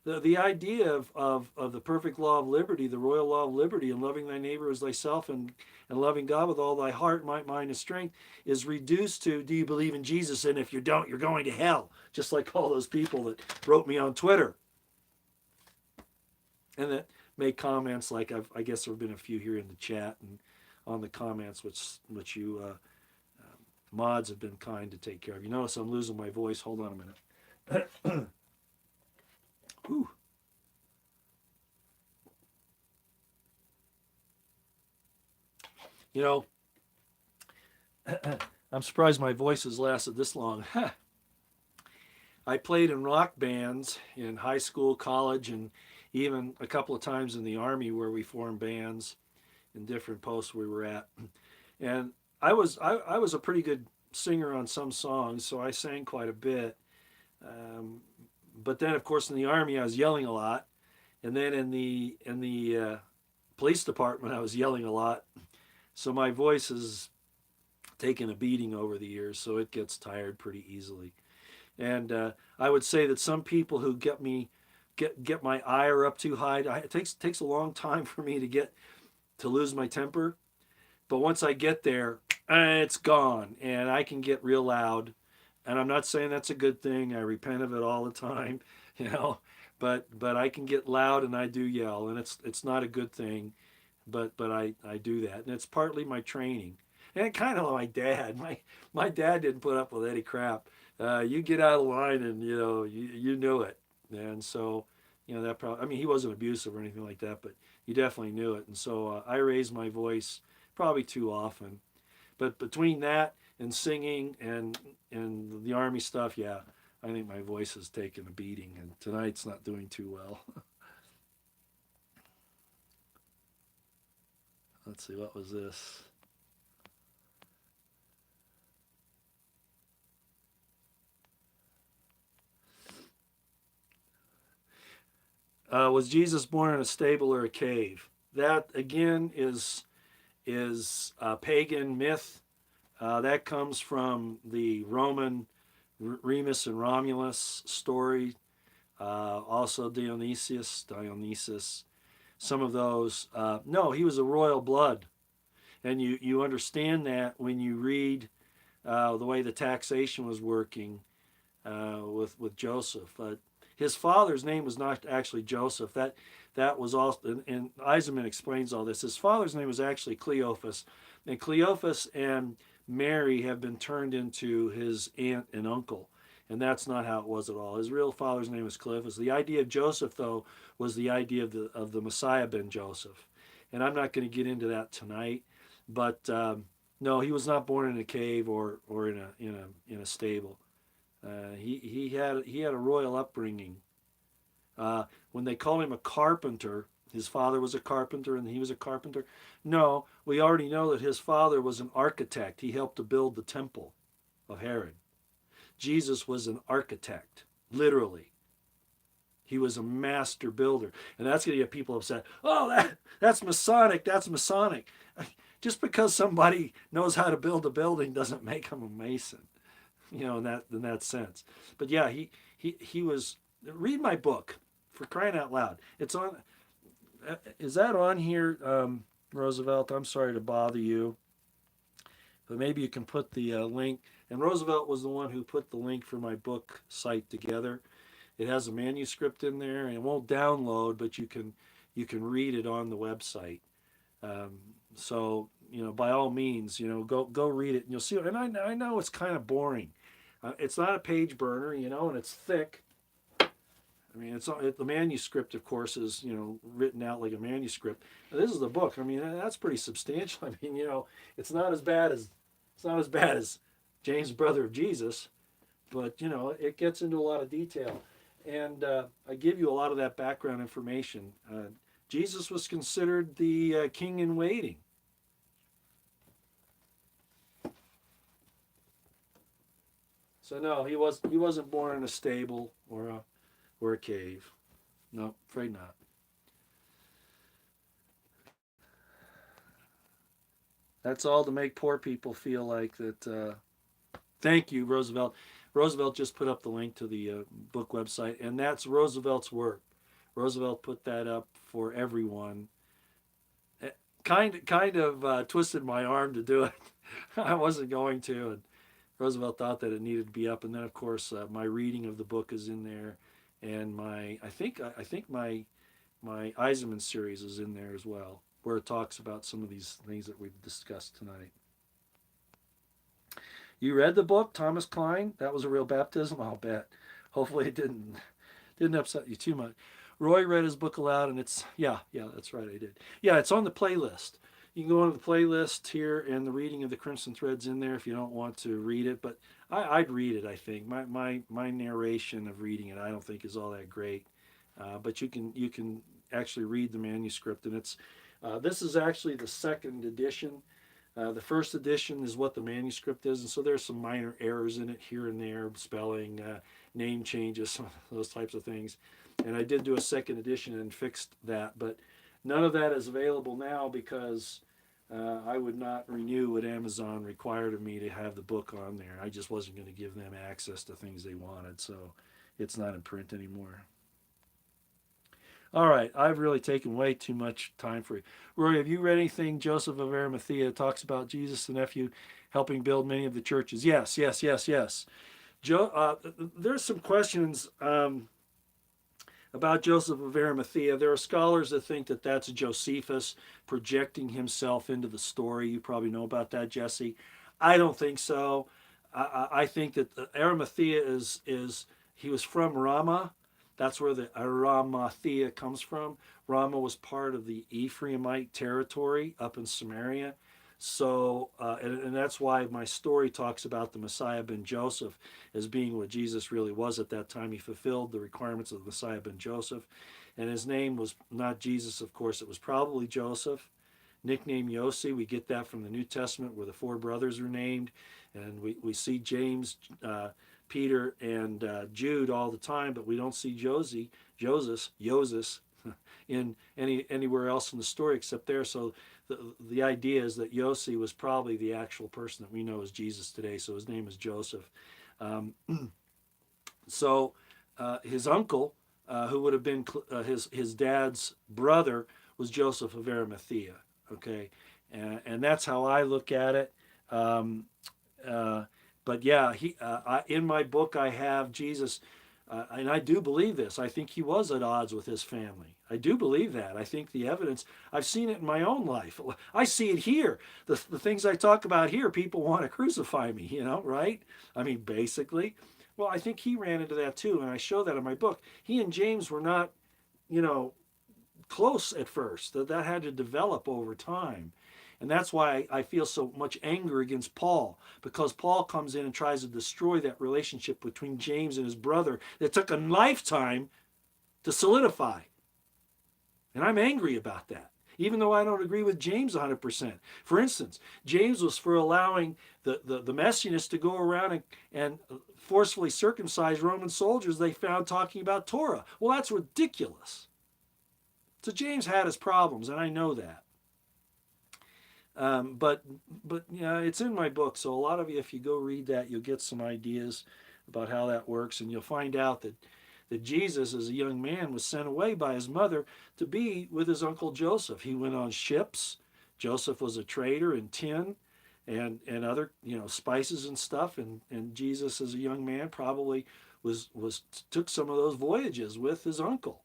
The idea of the perfect law of liberty, the royal law of liberty, and loving thy neighbor as thyself and loving God with all thy heart, might, mind, and strength is reduced to, do you believe in Jesus? And if you don't, you're going to hell. Just like all those people that wrote me on Twitter. And that made comments like, I guess there have been a few here in the chat and on the comments, which you mods have been kind to take care of. You notice I'm losing my voice. Hold on a minute. Whew. You know, I'm surprised my voice has lasted this long. I played in rock bands in high school, college, and even a couple of times in the Army where we formed bands in different posts we were at. And I was a pretty good singer on some songs, so I sang quite a bit. Um, but then, of course, in the Army, I was yelling a lot, and then in the police department, I was yelling a lot. So my voice has taken a beating over the years, so it gets tired pretty easily. And I would say that some people who get my ire up too high, it takes a long time for me to lose my temper. But once I get there, it's gone, and I can get real loud. And I'm not saying that's a good thing. I repent of it all the time, you know. But I can get loud, and I do yell, and it's not a good thing. But I do that, and it's partly my training, and kind of like my dad. My dad didn't put up with any crap. You get out of line, and you knew it, and so that probably. I mean, he wasn't abusive or anything like that, but you definitely knew it, and so I raised my voice probably too often. But between that and singing and the army stuff, yeah, I think my voice has taken a beating, and tonight's not doing too well. Let's see, what was this? Was Jesus born in a stable or a cave? That again is a pagan myth. That comes from the Roman Remus and Romulus story. Also Dionysus. Some of those. No, he was a royal blood, and you understand that when you read the way the taxation was working with Joseph. His father's name was not actually Joseph. That was also, and Eisenman explains all this. His father's name was actually Cleophas, and Cleophas and Mary have been turned into his aunt and uncle, and that's not how it was at all. His real father's name was Cleophas. The idea of Joseph, though, was the idea of the Messiah ben Joseph, and I'm not going to get into that tonight, but no, he was not born in a cave or in a stable. He had a royal upbringing. When they call him a carpenter, his father was a carpenter and he was a carpenter. No, we already know that his father was an architect. He helped to build the temple of Herod. Jesus was an architect, literally. He was a master builder, and that's going to get people upset. Oh, that's Masonic. That's Masonic. Just because somebody knows how to build a building doesn't make him a Mason. In that sense. But yeah, he was. Read my book, for crying out loud. It's on. Is that on here, Roosevelt? I'm sorry to bother you, but maybe you can put the link. And Roosevelt was the one who put the link for my book site together. It has a manuscript in there, and it won't download, but you can read it on the website. Um, so by all means, go read it, and you'll see. And I know it's kind of boring. It's not a page burner, and it's thick. I mean, the manuscript, of course, is written out like a manuscript. Now, this is the book. I mean, that's pretty substantial. I mean, it's not as bad as James, brother of Jesus, but it gets into a lot of detail, and I give you a lot of that background information. Jesus was considered the king in waiting. So no, he wasn't born in a stable or a cave. No, afraid not. That's all to make poor people feel like that. Thank you, Roosevelt. Roosevelt just put up the link to the book website, and that's Roosevelt's work. Roosevelt put that up for everyone. Kind of twisted my arm to do it. I wasn't going to, and Roosevelt thought that it needed to be up. And then, of course, my reading of the book is in there, and I think my Eisenman series is in there as well, where it talks about some of these things that we've discussed tonight. You read the book, Thomas Klein? That was a real baptism, I'll bet. Hopefully it didn't Didn't upset you too much. Roy read his book aloud, and it's, yeah, that's right, I did. Yeah, it's on the playlist. You can go on the playlist here, and the reading of the Crimson Thread's in there if you don't want to read it. But I'd read it, I think. My narration of reading it, I don't think is all that great. But you can actually read the manuscript, and it's this is actually the second edition. The first edition is what the manuscript is, and so there's some minor errors in it here and there, spelling, name changes, some of those types of things. And I did do a second edition and fixed that, but none of that is available now because I would not renew what Amazon required of me to have the book on there. I just wasn't going to give them access to things they wanted, so it's not in print anymore. All right, I've really taken way too much time for you. Roy, have you read anything Joseph of Arimathea talks about Jesus the nephew helping build many of the churches? Yes. There's some questions about Joseph of Arimathea. There are scholars that think that that's Josephus projecting himself into the story. You probably know about that, Jesse. I don't think so. I think that Arimathea is he was from Ramah. That's where the Arimathea comes from. Ramah was part of the Ephraimite territory up in Samaria. So, and that's why my story talks about the Messiah ben Joseph as being what Jesus really was at that time. He fulfilled the requirements of the Messiah ben Joseph. And his name was not Jesus, of course. It was probably Joseph. Nickname Yossi, we get that from the New Testament where the four brothers are named. And we see James, Peter, and Jude all the time, but we don't see Joseph in anywhere else in the story except there. So the idea is that Yossi was probably the actual person that we know as Jesus today. So his name is Joseph. So his uncle, who would have been his dad's brother, was Joseph of Arimathea. Okay, and that's how I look at it. But yeah, in my book I have Jesus, and I do believe this. I think he was at odds with his family. I do believe that. I think the evidence, I've seen it in my own life. I see it here. The things I talk about here, people want to crucify me, right? I mean, basically. Well, I think he ran into that too, and I show that in my book. He and James were not, close at first. That had to develop over time. And that's why I feel so much anger against Paul, because Paul comes in and tries to destroy that relationship between James and his brother that took a lifetime to solidify. And I'm angry about that, even though I don't agree with James 100%. For instance, James was for allowing the Messianists to go around and forcefully circumcise Roman soldiers they found talking about Torah. Well, that's ridiculous. So James had his problems, and I know that. But yeah, it's in my book. So a lot of you, if you go read that, you'll get some ideas about how that works, and you'll find out that Jesus, as a young man, was sent away by his mother to be with his uncle Joseph. He went on ships. Joseph was a trader in tin and other spices and stuff, and Jesus, as a young man, probably took some of those voyages with his uncle.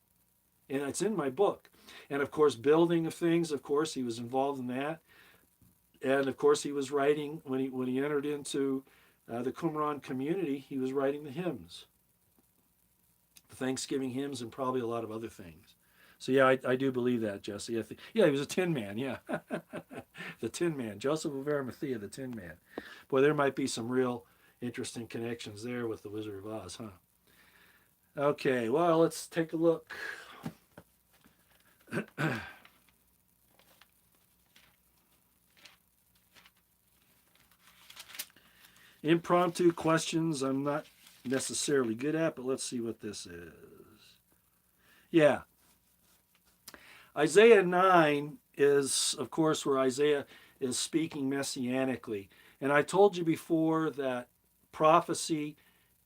And it's in my book. And of course, building of things, of course, he was involved in that. And of course, he was writing, when he entered into the Qumran community, he was writing the hymns, the Thanksgiving hymns, and probably a lot of other things. So yeah, I do believe that, Jesse. He was a Tin Man, yeah. The Tin Man, Joseph of Arimathea, the Tin Man. Boy, there might be some real interesting connections there with the Wizard of Oz, huh? Okay, well, let's take a look. Impromptu questions I'm not necessarily good at, but let's see what this is. Yeah. Isaiah 9 is, of course, where Isaiah is speaking messianically. And I told you before that prophecy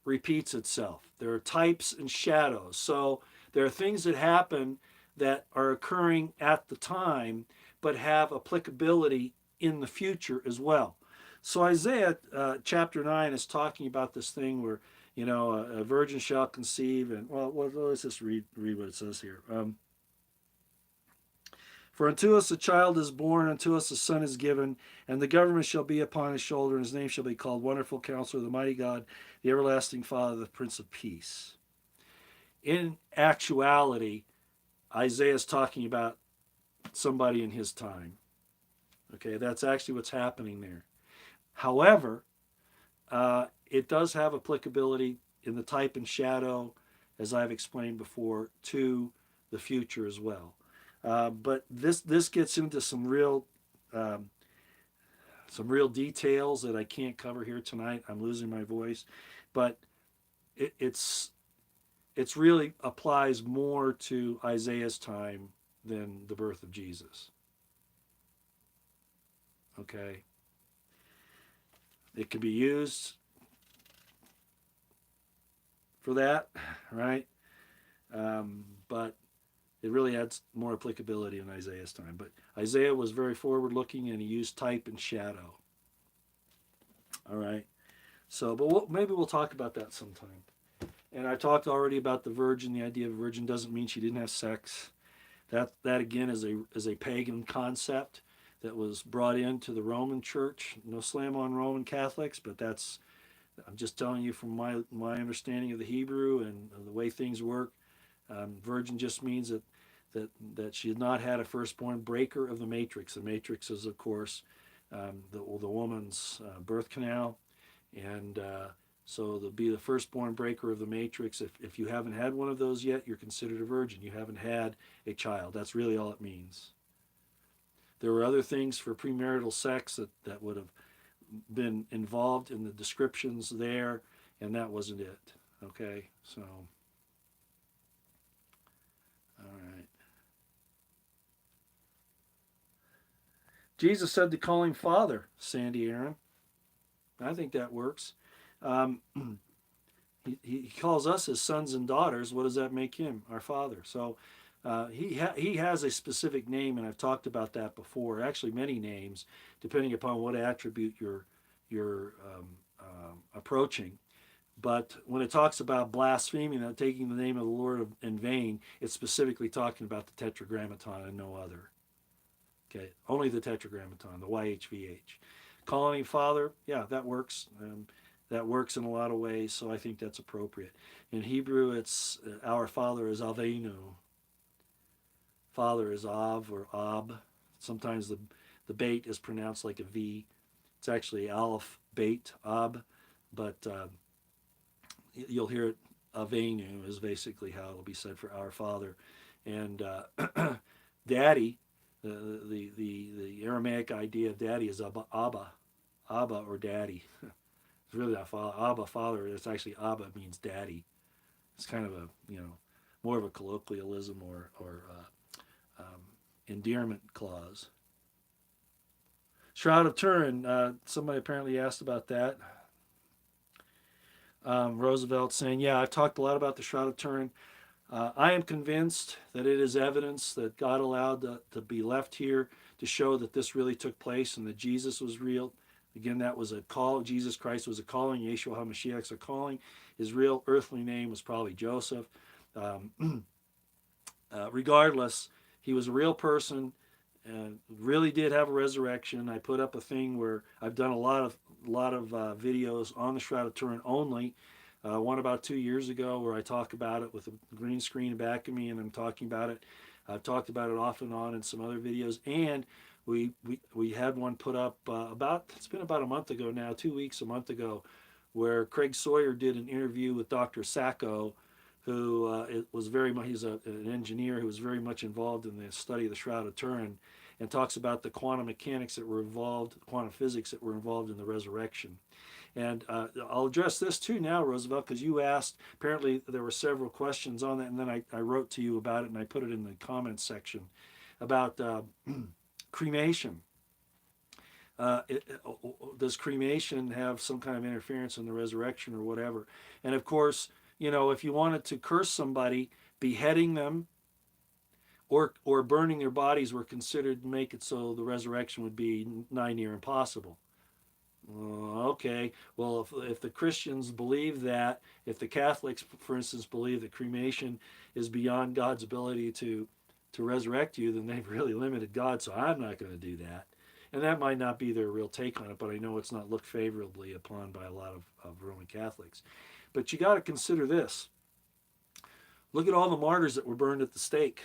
repeats itself. There are types and shadows. So there are things that happen that are occurring at the time, but have applicability in the future as well. So Isaiah chapter 9 is talking about this thing where, a virgin shall conceive, and let's just read what it says here. For unto us a child is born, unto us a son is given, and the government shall be upon his shoulder, and his name shall be called Wonderful Counselor, the Mighty God, the Everlasting Father, the Prince of Peace. in actuality, Isaiah's talking about somebody in his time. Okay, that's actually what's happening there. However, it does have applicability in the type and shadow, as I've explained before, to the future as well. But this gets into um, some real details that I can't cover here tonight. I'm losing my voice, but it's really applies more to Isaiah's time than the birth of Jesus. Okay, it can be used for that, right? But it really adds more applicability in Isaiah's time. But Isaiah was very forward looking and he used type and shadow. All right. So, but maybe we'll talk about that sometime. And I talked already about the virgin. The idea of a virgin doesn't mean she didn't have sex. That again is a pagan concept that was brought into the Roman Church. No slam on Roman Catholics, but that's I'm just telling you from my understanding of the Hebrew and the way things work. Virgin just means that she had not had a firstborn, breaker of the matrix. The matrix is, of course, the woman's birth canal, and so to be the firstborn breaker of the matrix, if you haven't had one of those yet, you're considered a virgin. You haven't had a child. That's really all it means. There were other things for premarital sex that would have been involved in the descriptions there, and that wasn't it. Okay, so, all right. Jesus said to call him Father, Sandy Aaron. I think that works. Um, he calls us his sons and daughters. What does that make him? Our Father. So he has a specific name, and I've talked about that before. Actually, many names, depending upon what attribute you're approaching. But when it talks about blaspheming, not taking the name of the Lord in vain, it's specifically talking about the Tetragrammaton and no other. Okay, only the Tetragrammaton, the YHVH. Calling him Father, yeah, that works. That works in a lot of ways, so I think that's appropriate. In Hebrew, it's our Father is Avenu. Father is Av or Ab. Sometimes the bait is pronounced like a V. It's actually Aleph, Bait, Ab, but you'll hear it. Avenu is basically how it'll be said for our Father, and Daddy. The Aramaic idea of Daddy is Abba, Abba or Daddy. It's really not father, Abba, Father. It's actually Abba means Daddy. It's kind of a more of a colloquialism or endearment clause. Shroud of Turin. Somebody apparently asked about that. Roosevelt saying, yeah, I've talked a lot about the Shroud of Turin. I am convinced that it is evidence that God allowed to be left here to show that this really took place and that Jesus was real. Again, that was a call. Jesus Christ was a calling. Yeshua HaMashiach's a calling. His real earthly name was probably Joseph. Regardless, he was a real person and really did have a resurrection. I put up a thing where I've done a lot of videos on the Shroud of Turin only. One about 2 years ago where I talk about it with a green screen back of me and I'm talking about it. I've talked about it off and on in some other videos, and we had one put up it's been about a month ago now, 2 weeks, a month ago, where Craig Sawyer did an interview with Dr. Sacco, who was very much, he's an engineer who was very much involved in the study of the Shroud of Turin, and talks about the quantum mechanics that were involved, quantum physics that were involved in the resurrection. And I'll address this too now, Roosevelt, because you asked, apparently there were several questions on that, and then I wrote to you about it, and I put it in the comments section about cremation. Does cremation have some kind of interference in the resurrection or whatever? And of course, if you wanted to curse somebody, beheading them or burning their bodies were considered to make it so the resurrection would be nigh near impossible. Okay, well, if the Christians believe that, if the Catholics, for instance, believe that cremation is beyond God's ability to resurrect you, then they've really limited God, so I'm not going to do that. And that might not be their real take on it, but I know it's not looked favorably upon by a lot of Roman Catholics. But you got to consider this. Look at all the martyrs that were burned at the stake.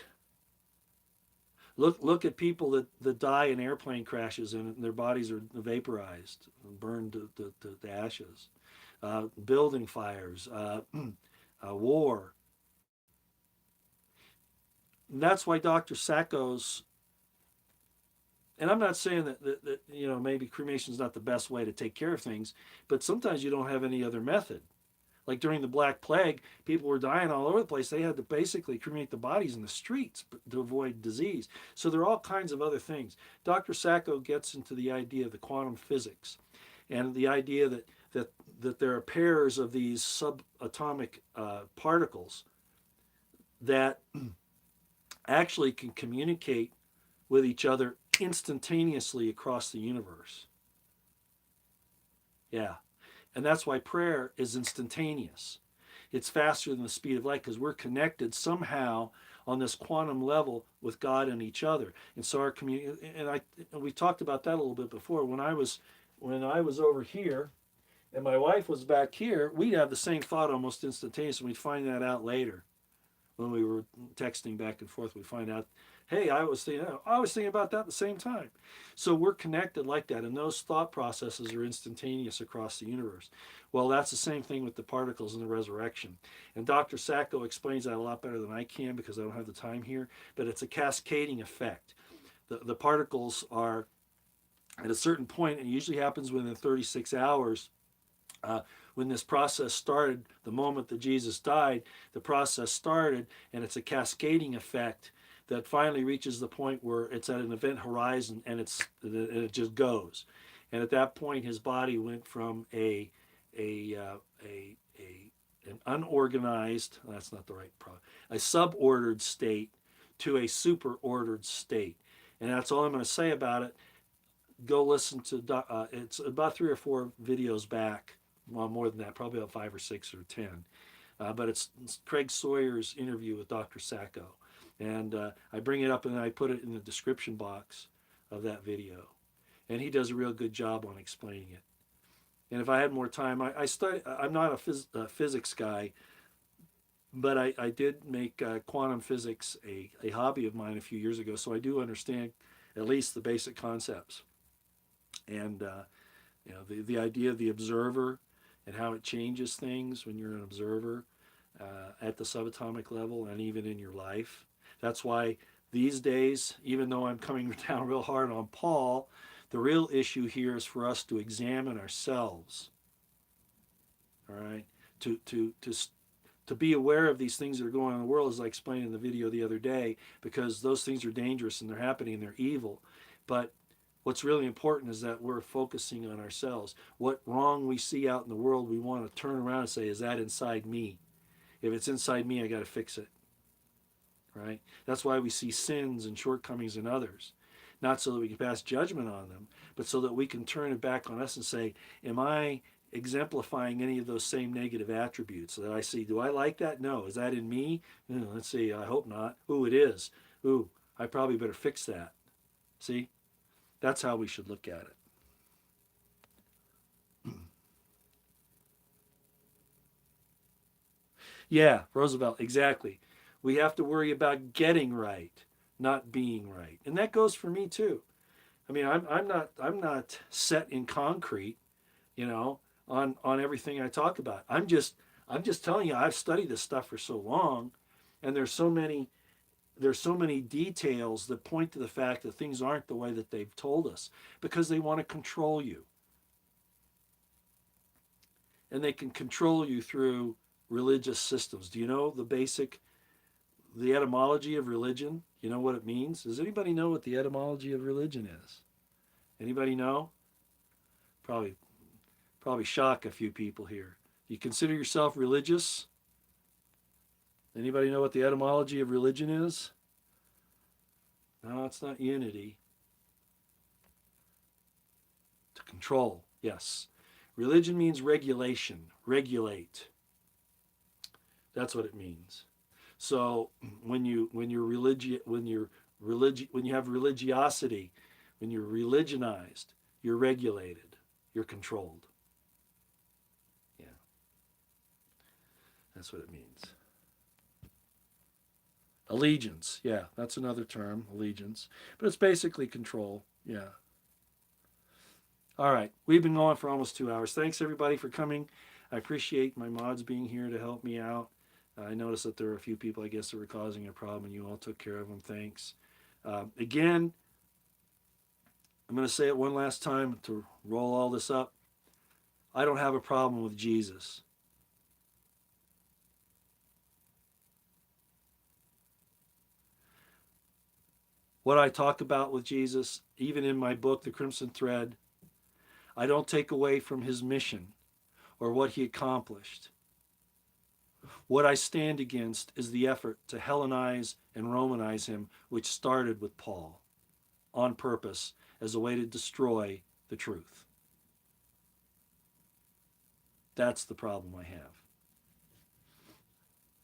Look at people that die in airplane crashes and their bodies are vaporized and burned to ashes. Building fires, war. And that's why Dr. Sacco's, and I'm not saying that maybe cremation is not the best way to take care of things, but sometimes you don't have any other method. Like during the Black Plague, people were dying all over the place. They had to basically cremate the bodies in the streets to avoid disease. So there are all kinds of other things. Dr. Sacco gets into the idea of the quantum physics and the idea that there are pairs of these subatomic particles that actually can communicate with each other instantaneously across the universe. Yeah. And that's why prayer is instantaneous. It's faster than the speed of light because we're connected somehow on this quantum level with God and each other. And so our community, and we talked about that a little bit before. When I was over here and my wife was back here, we'd have the same thought almost instantaneously. We'd find that out later when we were texting back and forth. We'd find out, hey, I was thinking about that at the same time. So we're connected like that, and those thought processes are instantaneous across the universe. Well, that's the same thing with the particles in the resurrection. And Dr. Sacco explains that a lot better than I can because I don't have the time here, but it's a cascading effect. The particles are at a certain point, and it usually happens within 36 hours, when this process started, the moment that Jesus died, the process started, and it's a cascading effect that finally reaches the point where it's at an event horizon and it just goes. And at that point, his body went from an unorganized, that's not the right a subordered state to a superordered state. And that's all I'm going to say about it. Go listen to, it's about 3 or 4 videos back. Well, more than that, probably about 5 or 6 or 10. But it's Craig Sawyer's interview with Dr. Sacco. And I bring it up and I put it in the description box of that video. And he does a real good job on explaining it. And if I had more time, I'm not a physics guy, but I did make quantum physics a hobby of mine a few years ago. So I do understand at least the basic concepts. And the idea of the observer and how it changes things when you're an observer at the subatomic level and even in your life. That's why these days, even though I'm coming down real hard on Paul, the real issue here is for us to examine ourselves. All right? To be aware of these things that are going on in the world, as I explained in the video the other day, because those things are dangerous and they're happening and they're evil. But what's really important is that we're focusing on ourselves. What wrong we see out in the world, we want to turn around and say, is that inside me? If it's inside me, I got to fix it. Right? That's why we see sins and shortcomings in others. Not so that we can pass judgment on them, but so that we can turn it back on us and say, am I exemplifying any of those same negative attributes that I see? Do I like that? No. Is that in me? Let's see. I hope not. Ooh, it is. Ooh, I probably better fix that. See? That's how we should look at it. Yeah, Roosevelt, exactly. We have to worry about getting right, not being right. And that goes for me too. I mean, I'm not set in concrete, on everything I talk about. I'm just telling you, I've studied this stuff for so long, and there's so many details that point to the fact that things aren't the way that they've told us because they want to control you. And they can control you through religious systems. Do you know the etymology of religion? You know what it means? Does anybody know what the etymology of religion is? Anybody know? Probably shock a few people here. You consider yourself religious? Anybody know what the etymology of religion is? No, it's not unity. To control, yes. Religion means regulation, regulate. That's what it means. So when you have religiosity, when you're religionized, you're regulated, you're controlled. Yeah. That's what it means. Allegiance, yeah, that's another term, allegiance. But it's basically control, yeah. All right, we've been going for almost 2 hours. Thanks everybody for coming. I appreciate my mods being here to help me out. I noticed that there were a few people, I guess, that were causing a problem, and you all took care of them. Thanks. Again, I'm going to say it one last time to roll all this up. I don't have a problem with Jesus. What I talk about with Jesus, even in my book, The Crimson Thread, I don't take away from his mission or what he accomplished. What I stand against is the effort to Hellenize and Romanize him, which started with Paul on purpose as a way to destroy the truth. That's the problem I have.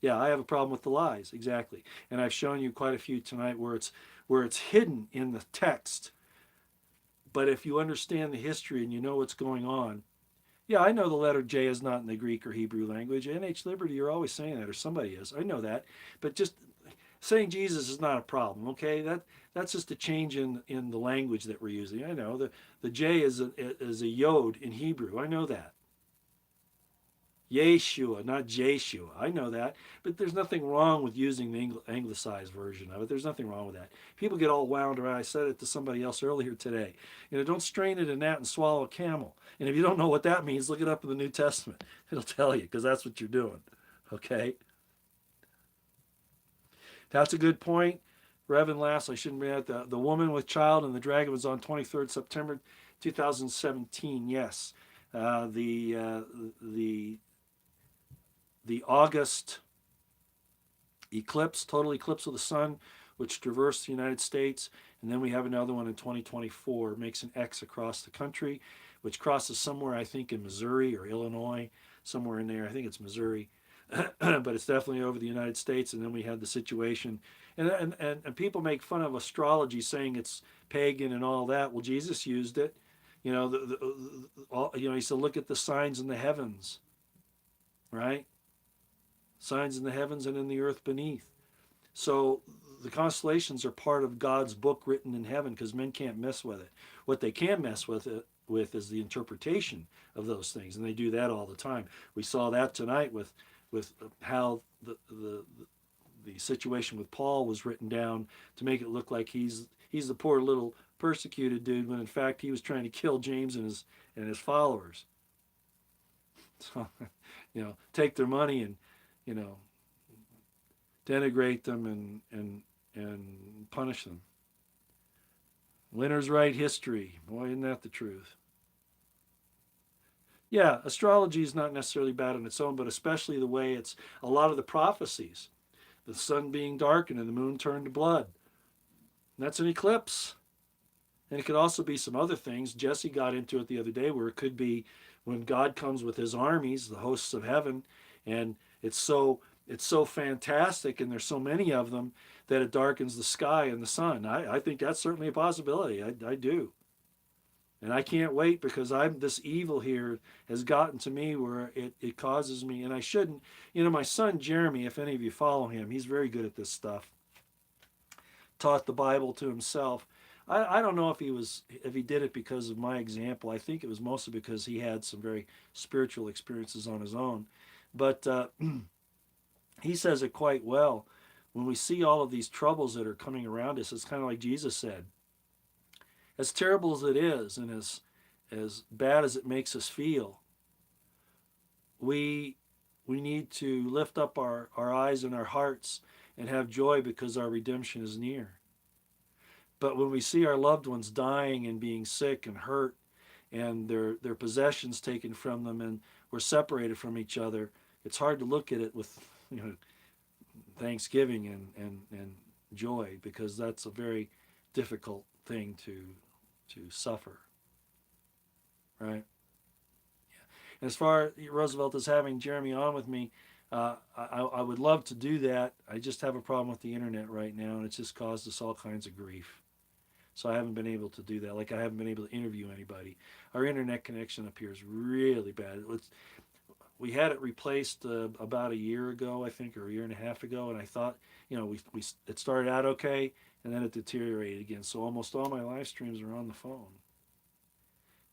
Yeah, I have a problem with the lies, exactly. And I've shown you quite a few tonight where it's hidden in the text. But if you understand the history and you know what's going on, yeah, I know the letter J is not in the Greek or Hebrew language. NH Liberty, you're always saying that, or somebody is. I know that. But just saying Jesus is not a problem, okay? That's just a change in the language that we're using. I know the J is a yod in Hebrew. I know that. Yeshua, not Jeshua. I know that, but there's nothing wrong with using the anglicized version of it. There's nothing wrong with that. People get all wound around. I said it to somebody else earlier today. Don't strain it in that and swallow a camel. And if you don't know what that means, look it up in the New Testament. It'll tell you, because that's what you're doing. Okay? That's a good point. Reverend Lass, I shouldn't bring that. The woman with child and the dragon was on 23rd September 2017. Yes. The August eclipse, total eclipse of the sun, which traversed the United States. And then we have another one in 2024, makes an X across the country, which crosses somewhere, I think, in Missouri or Illinois, somewhere in there. I think it's Missouri. But it's definitely over the United States. And then we had the situation. And people make fun of astrology, saying it's pagan and all that. Well, Jesus used it. He said, look at the signs in the heavens, right? Signs in the heavens and in the earth beneath. So the constellations are part of God's book written in heaven, because men can't mess with it. What they can mess with is the interpretation of those things, and they do that all the time. We saw that tonight with how the situation with Paul was written down to make it look like he's the poor little persecuted dude, when in fact he was trying to kill James and his followers. So, take their money and denigrate them and punish them. Winners write history. Boy, isn't that the truth? Yeah, astrology is not necessarily bad on its own, but especially the way it's a lot of the prophecies. The sun being darkened and the moon turned to blood. And that's an eclipse. And it could also be some other things. Jesse got into it the other day, where it could be when God comes with his armies, the hosts of heaven, and it's so fantastic, and there's so many of them, that it darkens the sky and the sun. I think that's certainly a possibility. I do. And I can't wait, because this evil here has gotten to me where it causes me, and I shouldn't. My son Jeremy, if any of you follow him, he's very good at this stuff. Taught the Bible to himself. I don't know if he did it because of my example. I think it was mostly because he had some very spiritual experiences on his own. But he says it quite well. When we see all of these troubles that are coming around us, it's kind of like Jesus said. As terrible as it is, and as bad as it makes us feel, we need to lift up our eyes and our hearts and have joy, because our redemption is near. But when we see our loved ones dying and being sick and hurt, and their possessions taken from them, and we're separated from each other, it's hard to look at it with thanksgiving and joy, because that's a very difficult thing to suffer, right? And as far as Roosevelt is having Jeremy on with me, I would love to do that. I just have a problem with the internet right now, and it's just caused us all kinds of grief. So I haven't been able to do that. Like, I haven't been able to interview anybody. Our internet connection up here is really bad. we had it replaced about a year ago, I think, or a year and a half ago, and I thought, it started out okay, and then it deteriorated again. So almost all my live streams are on the phone,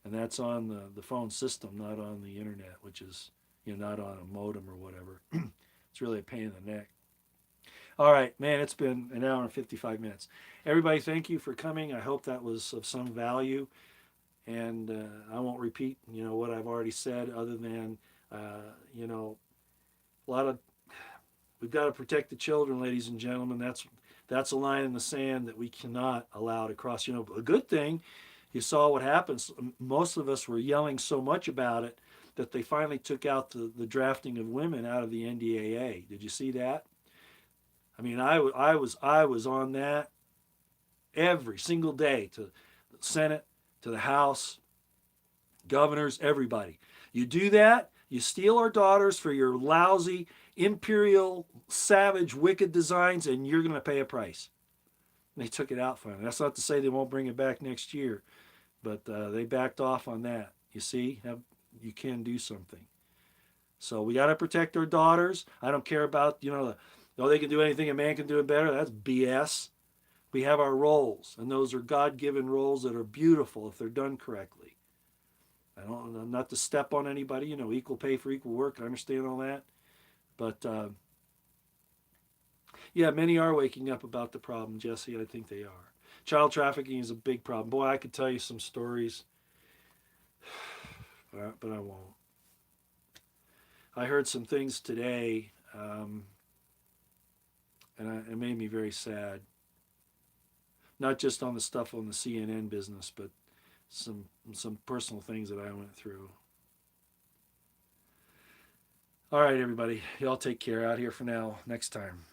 and that's on the phone system, not on the internet, which is not on a modem or whatever. It's really a pain in the neck. All right, man, it's been an hour and 55 minutes. Everybody, thank you for coming. I hope that was of some value. And I won't repeat, what I've already said, other than, a lot of we've got to protect the children, ladies and gentlemen. That's a line in the sand that we cannot allow to cross. A good thing, you saw what happens. Most of us were yelling so much about it that they finally took out the drafting of women out of the NDAA. Did you see that? I mean, I was on that every single day, to the Senate, to the House, governors, everybody. You do that, you steal our daughters for your lousy, imperial, savage, wicked designs, and you're going to pay a price. And they took it out finally. That's not to say they won't bring it back next year, but they backed off on that. You see, you can do something. So we got to protect our daughters. I don't care about, they can do anything, a man can do it better. That's BS. We have our roles, and those are God-given roles that are beautiful if they're done correctly. I'm not to step on anybody, equal pay for equal work. I understand all that. But, yeah, many are waking up about the problem, Jesse. I think they are. Child trafficking is a big problem. Boy, I could tell you some stories, but I won't. I heard some things today, and it made me very sad. Not just on the stuff on the CNN business, but some personal things that I went through. All right, everybody. Y'all take care. Out here for now. Next time.